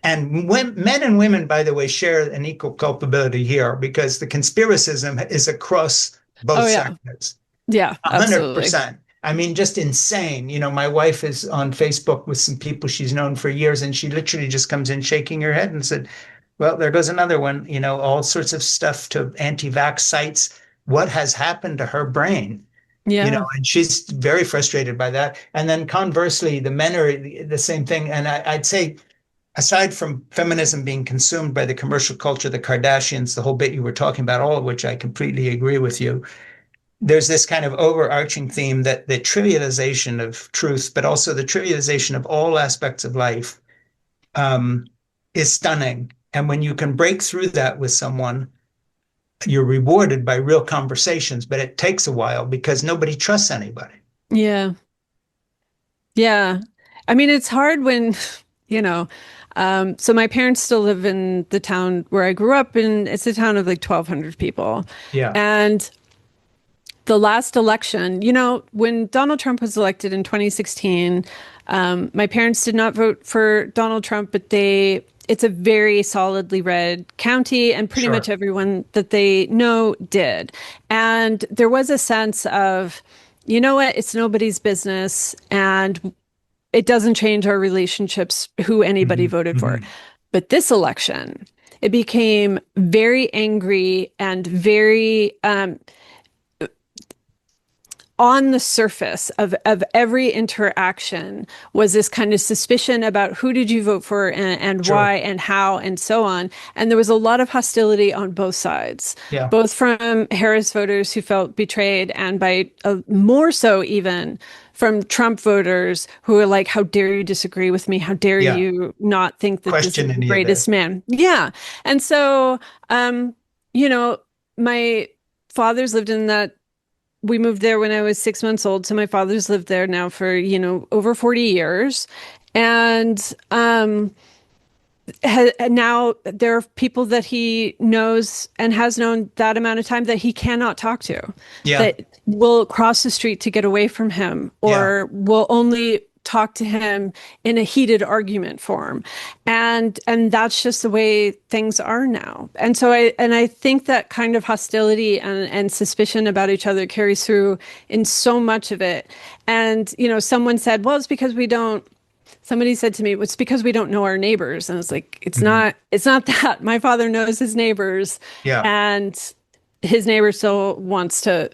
And men and women, by the way, share an equal culpability here because the conspiracism is across both Oh, yeah. sectors. Yeah, absolutely. 100%. I mean, just insane. My wife is on Facebook with some people she's known for years, and she literally just comes in shaking her head and said, well, there goes another one, all sorts of stuff to anti-vax sites. What has happened to her brain? Yeah. And she's very frustrated by that. And then conversely, the men are the same thing. And I'd say, aside from feminism being consumed by the commercial culture, the Kardashians, the whole bit you were talking about, all of which I completely agree with you, there's this kind of overarching theme that the trivialization of truth, but also the trivialization of all aspects of life, um, is stunning. And when you can break through that with someone, you're rewarded by real conversations, but it takes a while because nobody trusts anybody. Yeah. Yeah. I mean, it's hard when, you know, so my parents still live in the town where I grew up, and it's a town of like 1,200 people. Yeah, And the last election, when Donald Trump was elected in 2016, my parents did not vote for Donald Trump, but it's a very solidly red county, and pretty much sure. everyone that they know did. And there was a sense of, you know what, it's nobody's business, and it doesn't change our relationships who anybody Mhm, voted for. mhm. But this election, it became very angry and very on the surface of every interaction was this kind of suspicion about who did you vote for, and Sure. why and how and so on. And there was a lot of hostility on both sides, Yeah, both from Harris voters who felt betrayed, and by more so even from Trump voters who are like, how dare you disagree with me? How dare yeah. you not think that this is Question the any of greatest this. man? Yeah. And so, you know, my father's lived in that we moved there when I was 6 months old. So my father's lived there now for, over 40 years. And now there are people that he knows and has known that amount of time that he cannot talk to, Yeah, that will cross the street to get away from him, yeah. or will only talk to him in a heated argument form. And that's just the way things are now. And so I think that kind of hostility and suspicion about each other carries through in so much of it. And someone said, well, it's because we don't somebody said to me, it's because we don't know our neighbors. And I was like, Mhm. it's not that. My father knows his neighbors, Yeah. and his neighbor still wants to,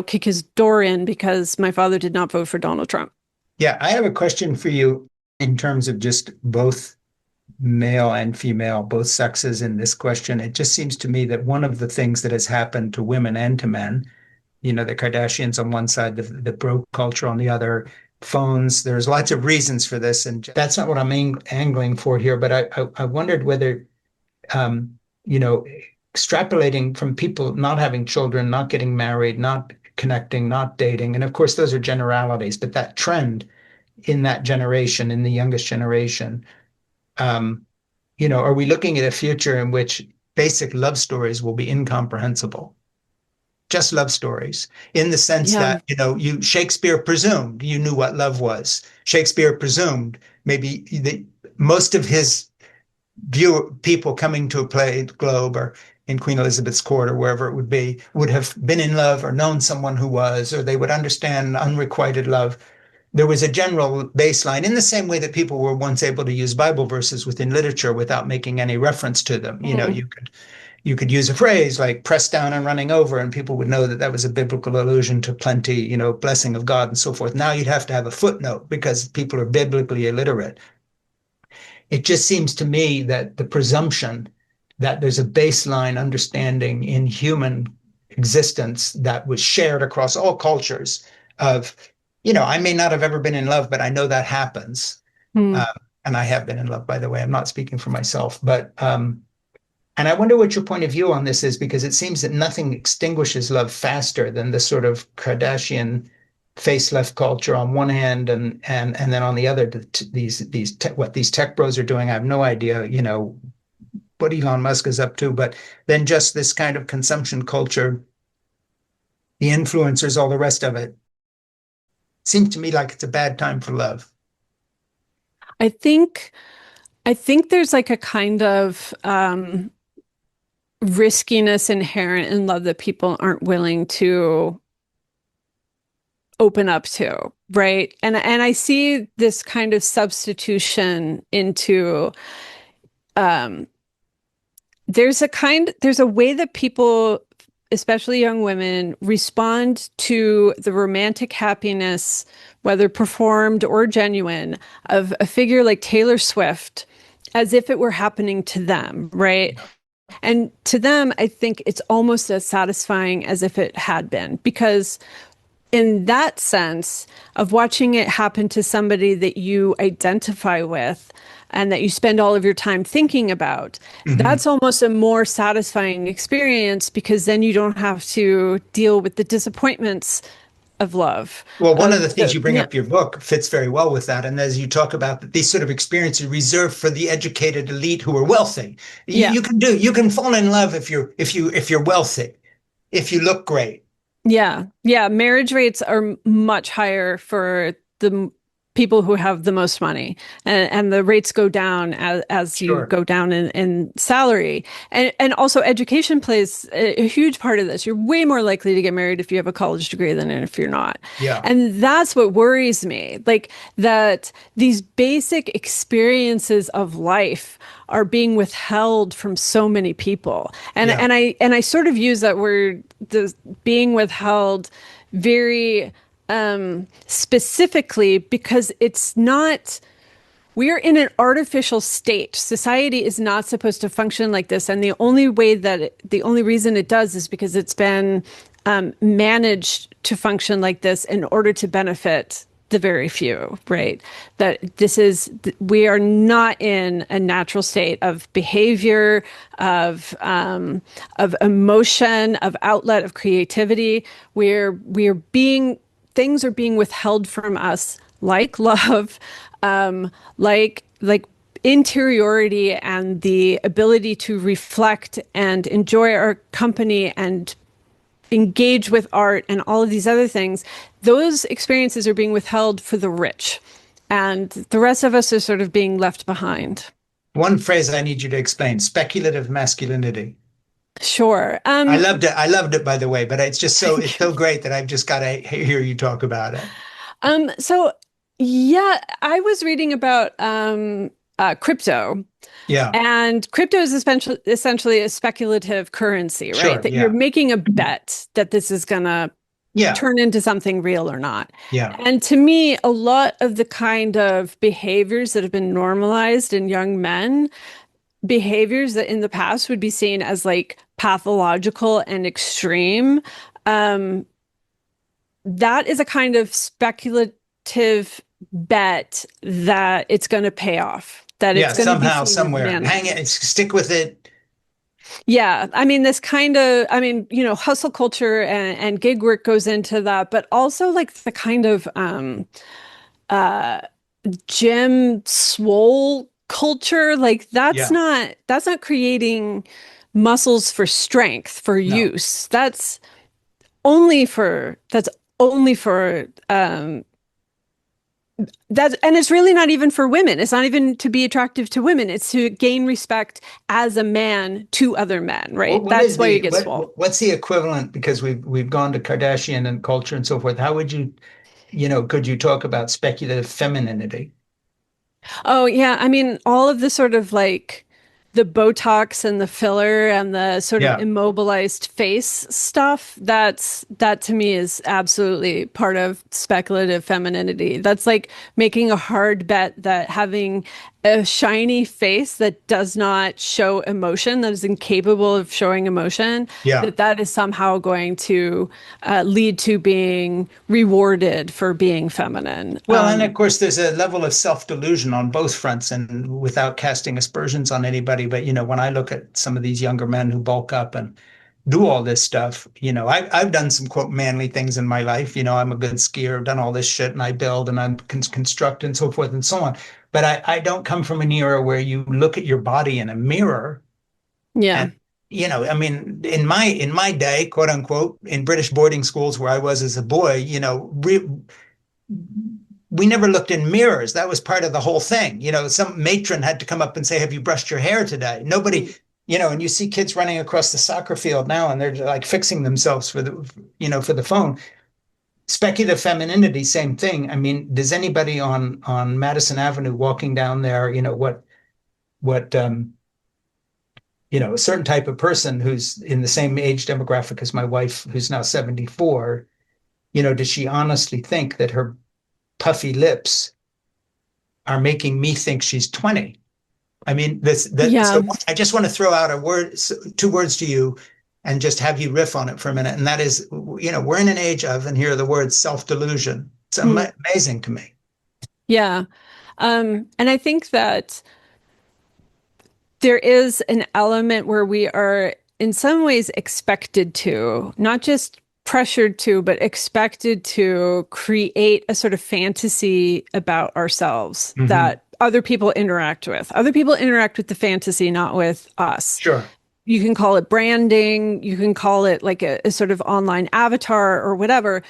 kick his door in because my father did not vote for Donald Trump. Yeah, I have a question for you in terms of just both male and female, both sexes in this question. It just seems to me that one of the things that has happened to women and to men, the Kardashians on one side, the bro culture on the other, phones, there's lots of reasons for this. And that's not what I'm angling for here. But I wondered whether, um, you know, extrapolating from people not having children, not getting married, not connecting, not dating. And of course, those are generalities, but that trend in that generation, in the youngest generation, um, are we looking at a future in which basic love stories will be incomprehensible? Just love stories, in the sense Yeah. that, Shakespeare presumed you knew what love was. Shakespeare presumed maybe most of his people coming to a play Globe or in Queen Elizabeth's court or wherever it would be would have been in love or known someone who was, or they would understand unrequited love. There was a general baseline in the same way that people were once able to use Bible verses within literature without making any reference to them. Mm. You could use a phrase like pressed down and running over, and people would know that that was a biblical allusion to plenty, blessing of God and so forth. Now you'd have to have a footnote because people are biblically illiterate. It just seems to me that the presumption that there's a baseline understanding in human existence that was shared across all cultures of I may not have ever been in love, but I know that happens. Hmm. Uh, and I have been in love, by the way. I'm not speaking for myself, but and I wonder what your point of view on this is, because it seems that nothing extinguishes love faster than this sort of Kardashian facelift culture on one hand, and then on the other, what these tech bros are doing. I have no idea, what Elon Musk is up to, but then just this kind of consumption culture, the influencers, all the rest of it, seems to me like it's a bad time for love. I think I think there's like a kind of riskiness inherent in love that people aren't willing to open up to, right? And I see this kind of substitution into um there's a way that people, especially young women, respond to the romantic happiness, whether performed or genuine, of a figure like Taylor Swift as if it were happening to them, right? And to them, I think it's almost as satisfying as if it had been, because in that sense of watching it happen to somebody that you identify with and that you spend all of your time thinking about, Mhm. that's almost a more satisfying experience, because then you don't have to deal with the disappointments of love. Well, one of the things you bring Yeah, up your book fits very well with that. And as you talk about that, these sort of experiences reserved for the educated elite who are wealthy. yeah, You can fall in love if you're wealthy, if you look great. yeah, yeah. Marriage rates are much higher for the people who have the most money, and the rates go down as you Sure. go down in salary. And also education plays a huge part of this. You're way more likely to get married if you have a college degree than if you're not. Yeah. And that's what worries me. Like that these basic experiences of life are being withheld from so many people. Yeah. And I sort of use that word, the being withheld, very specifically, because it's not, we're in an artificial state. Society is not supposed to function like this. And the only reason it does is because it's been managed to function like this in order to benefit the very few, right? We are not in a natural state of behavior, of emotion, of outlet, of creativity. Things are being withheld from us, like love, like interiority and the ability to reflect and enjoy our company and engage with art and all of these other things. Those experiences are being withheld for the rich, and the rest of us are sort of being left behind. One phrase I need you to explain: speculative masculinity. Sure. I loved it. I loved it, by the way, but it's Thank you. so great that I've just got to hear you talk about it. So yeah, I was reading about crypto. Yeah. And crypto is essentially a speculative currency, right? Sure. That you're Yeah. making a bet that this is going to Yeah. turn into something real or not. Yeah. And to me, a lot of the kind of behaviors that have been normalized in young men, behaviors that in the past would be seen as like pathological and extreme, um, that is a kind of speculative bet that it's going to pay off, that it's Yeah. going to be Somehow, seen as somewhere, hang manly. it, stick with it. Yeah, I mean, hustle culture and gig work goes into that, but also like the kind of uh gym swole culture, like Yeah. that's not creating muscles for strength, for No. use. That's only for that, and it's really not even for women. It's not even to be attractive to women. It's to gain respect as a man to other men, right? What is That's why you the get swole. what's the equivalent? Because we've gone to Kardashian and culture and so forth. How would could you talk about speculative femininity? Oh, yeah. I mean, all of the sort of like the Botox and the filler and the sort of Yeah. immobilized face stuff, that to me is absolutely part of speculative femininity. That's like making a hard bet that having a shiny face that does not show emotion, that is incapable of showing emotion, Yeah. that is somehow going to lead to being rewarded for being feminine. Well, and of course, there's a level of self-delusion on both fronts, and without casting aspersions on anybody, but when I look at some of these younger men who bulk up and do all this stuff, I've done some quote manly things in my life. I'm a good skier, I've done all this shit, and I build and I can construct and so forth and so on. But I don't come from an era where you look at your body in a mirror Yeah. and I mean, in my day, quote unquote, in British boarding schools where I was as a boy, we never looked in mirrors. That was part of the whole thing. Some matron had to come up and say, "Have you brushed your hair today?" Nobody, and you see kids running across the soccer field now and they're like fixing themselves for the phone. Speculative femininity, same thing. I mean, does anybody on Madison Avenue walking down there, what a certain type of person who's in the same age demographic as my wife, who's now 74, does she honestly think that her puffy lips are making me think she's 20? I mean, so Yeah. I just want to throw out two words to you and just have you riff on it for a minute. And that is, we're in an age of, and here are the words, self-delusion. It's Mm. amazing to me. Yeah. And I think that there is an element where we are in some ways expected to, not just pressured to, but expected to create a sort of fantasy about ourselves Hmm. that other people interact with. Other people interact with the fantasy, not with us. Sure. You can call it branding, you can call it like a sort of online avatar or whatever.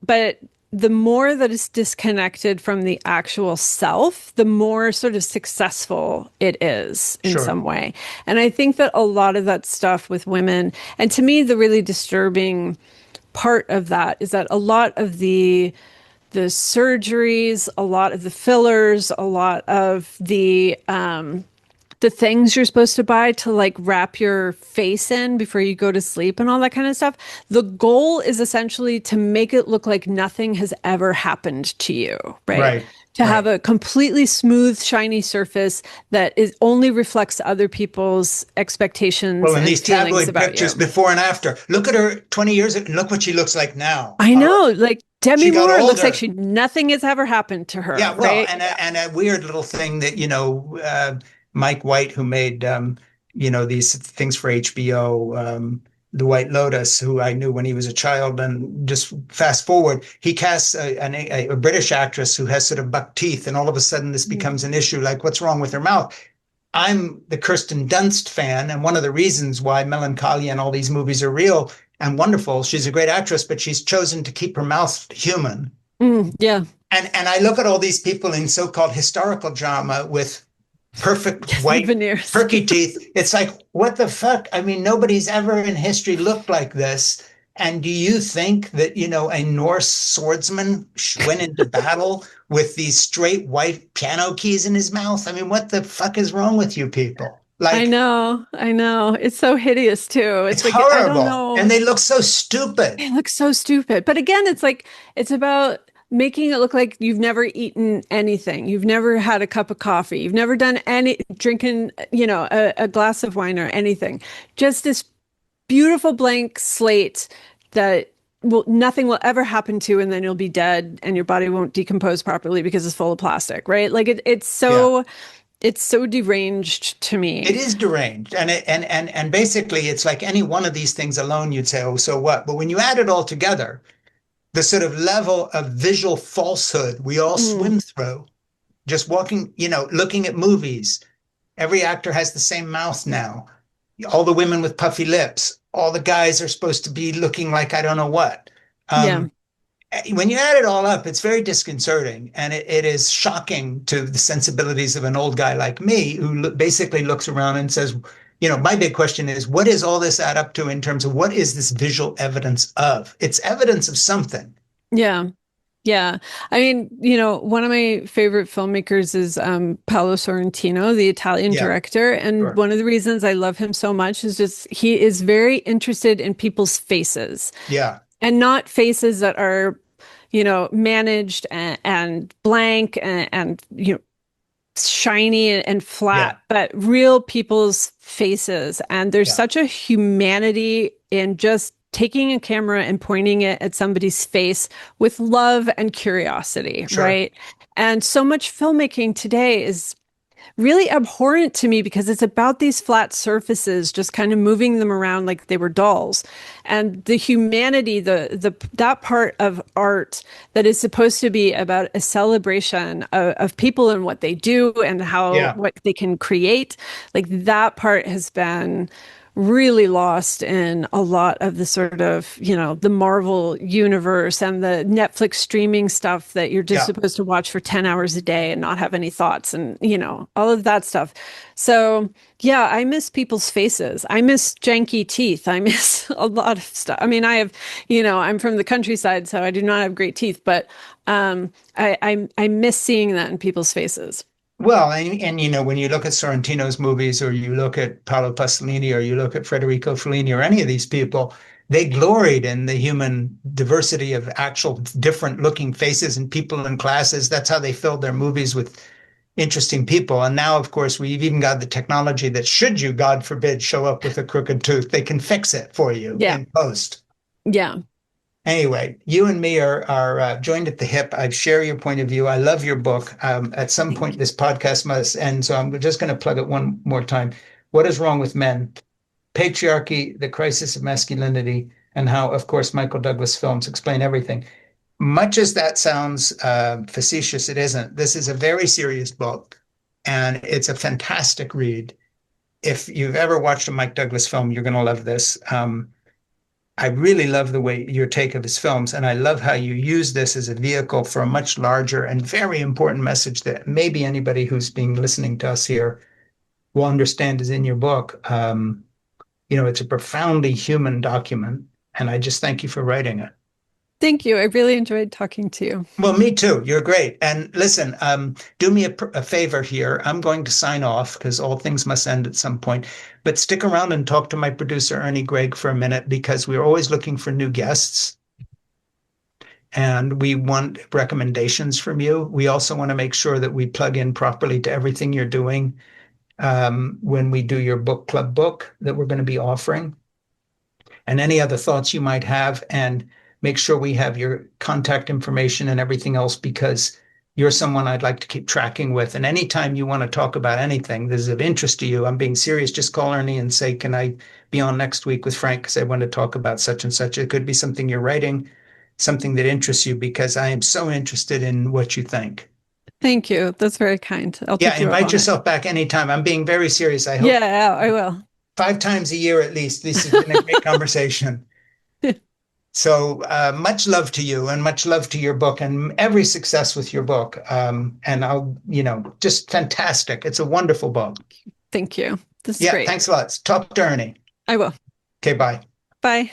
But the more that is disconnected from the actual self, the more sort of successful it is in Sure. some way. And I think that a lot of that stuff with women, and to me, the really disturbing part of that is that a lot of the surgeries, a lot of the fillers, a lot of the things you're supposed to buy to like wrap your face in before you go to sleep and all that kind of stuff. The goal is essentially to make it look like nothing has ever happened to you, right? Right. To have Right. a completely smooth, shiny surface that is only reflects other people's Well, expectations in and these feelings tabloid about pictures you. before and after, look at her 20 years ago and look what she looks like now. I All right. know, like She Demi got Moore looks like older. she nothing has ever happened to Yeah, her, well, right? and a weird little thing that Mike White, who made these things for HBO, The White Lotus, who I knew when he was a child, and just fast forward, he casts a British actress who has sort of buck teeth, and all of a sudden this Mm. becomes an issue. Like, what's wrong with her mouth? I'm the Kirsten Dunst fan, and one of the reasons why Melancholia and all these movies are real and wonderful. She's a great actress, but she's chosen to keep her mouth human. Yeah. And I look at all these people in so-called historical drama with perfect Yes, the white veneers. perky teeth. It's like, what the fuck? I mean, nobody's ever in history looked like this. And do you think that, a Norse swordsman went into battle with these straight white piano keys in his mouth? I mean, what the fuck is wrong with you people? I Like, know, I know. It's so hideous too. it's It's like I don't horrible. And know. they look so stupid. It looks so stupid. But again, it's like it's about making it look like you've never eaten anything. You've never had a cup of coffee. You've never done any drinking, a glass of wine or anything. Just this beautiful blank slate that nothing will ever happen to, and then you'll be dead and your body won't decompose properly because it's full of plastic, right? Like Yeah. it's so deranged to It me. is deranged. And basically it's like any one of these things alone, you'd say, oh, so what? But when you add it all together, the sort of level of visual falsehood we all Mm, swim through, just walking, looking at movies. Every actor has the same mouth now. All the women with puffy lips. All the guys are supposed to be looking like I don't know what. yeah. Um, when you add it all up, it's very disconcerting, and it is shocking to the sensibilities of an old guy like me who basically looks around and says, my big question is, what does all this add up to in terms of what is this visual evidence of? It's evidence of something. Yeah. Yeah. I mean, one of my favorite filmmakers is Paolo Sorrentino, the Italian Yeah, director. And sure. one of the reasons I love him so much is just he is very interested in people's faces Yeah, and not faces that are, managed and blank and shiny and Yeah, flat, but real people's faces. And there's yeah, such a humanity in just taking a camera and pointing it at somebody's face with love and curiosity, sure. right? And so much filmmaking today is really abhorrent to me because it's about these flat surfaces, just kind of moving them around like they were dolls. And the humanity, the that part of art that is supposed to be about a celebration of people and what they do and how Yeah, what they can create, like that part has been really lost in a lot of the sort of, the Marvel universe and the Netflix streaming stuff that you're just yeah. supposed to watch for 10 hours a day and not have any thoughts and, all of that stuff. So, yeah, I miss people's faces. I miss janky teeth. I miss a lot of stuff. I mean, I'm from the countryside, so I do not have great teeth, but I miss seeing that in people's faces. Well, and when you look at Sorrentino's movies, or you look at Paolo Pasolini, or you look at Federico Fellini, or any of these people, they gloried in the human diversity of actual different looking faces and people in classes. That's how they filled their movies with interesting people. And now, of course, we've even got the technology that should you, God forbid, show up with a crooked tooth, they can fix it for you Yeah. in post. Yeah. Anyway, you and me are joined at the hip. I share your point of view. I love your book. At some Thank point, you. this podcast must end, so I'm just going to plug it one more time. What is wrong with men? Patriarchy, the crisis of masculinity, and how, of course, Michael Douglas films explain everything. Much as that sounds facetious, it isn't. This is a very serious book, and it's a fantastic read. If you've ever watched a Mike Douglas film, you're going to love this. I really love the way your take of his films, and I love how you use this as a vehicle for a much larger and very important message that maybe anybody who's been listening to us here will understand is in your book. It's a profoundly human document, and I just thank you for writing it. Thank you. I really enjoyed talking to you. Well, me too. You're great. And listen, do me a favor here. I'm going to sign off because all things must end at some point. But stick around and talk to my producer, Ernie Gregg, for a minute because we're always looking for new guests and we want recommendations from you. We also want to make sure that we plug in properly to everything you're doing when we do your book club book that we're going to be offering, and any other thoughts you might have. And make sure we have your contact information and everything else because you're someone I'd like to keep tracking with. And anytime you want to talk about anything that is of interest to you, I'm being serious, just call Ernie and say, can I be on next week with Frank? Because I want to talk about such and such. It could be something you're writing, something that interests you, because I am so interested in what you think. Thank you. That's very kind. I'll Yeah, take you up invite on it. yourself back anytime. I'm being very serious. I hope Yeah, I will. 5 times a year at least. This has been a great conversation. So much love to you and much love to your book and every success with your book. And just fantastic. It's a wonderful book. Thank you. This is Yeah, great. thanks a lot. Talk to Ernie. I will. Okay, bye. Bye.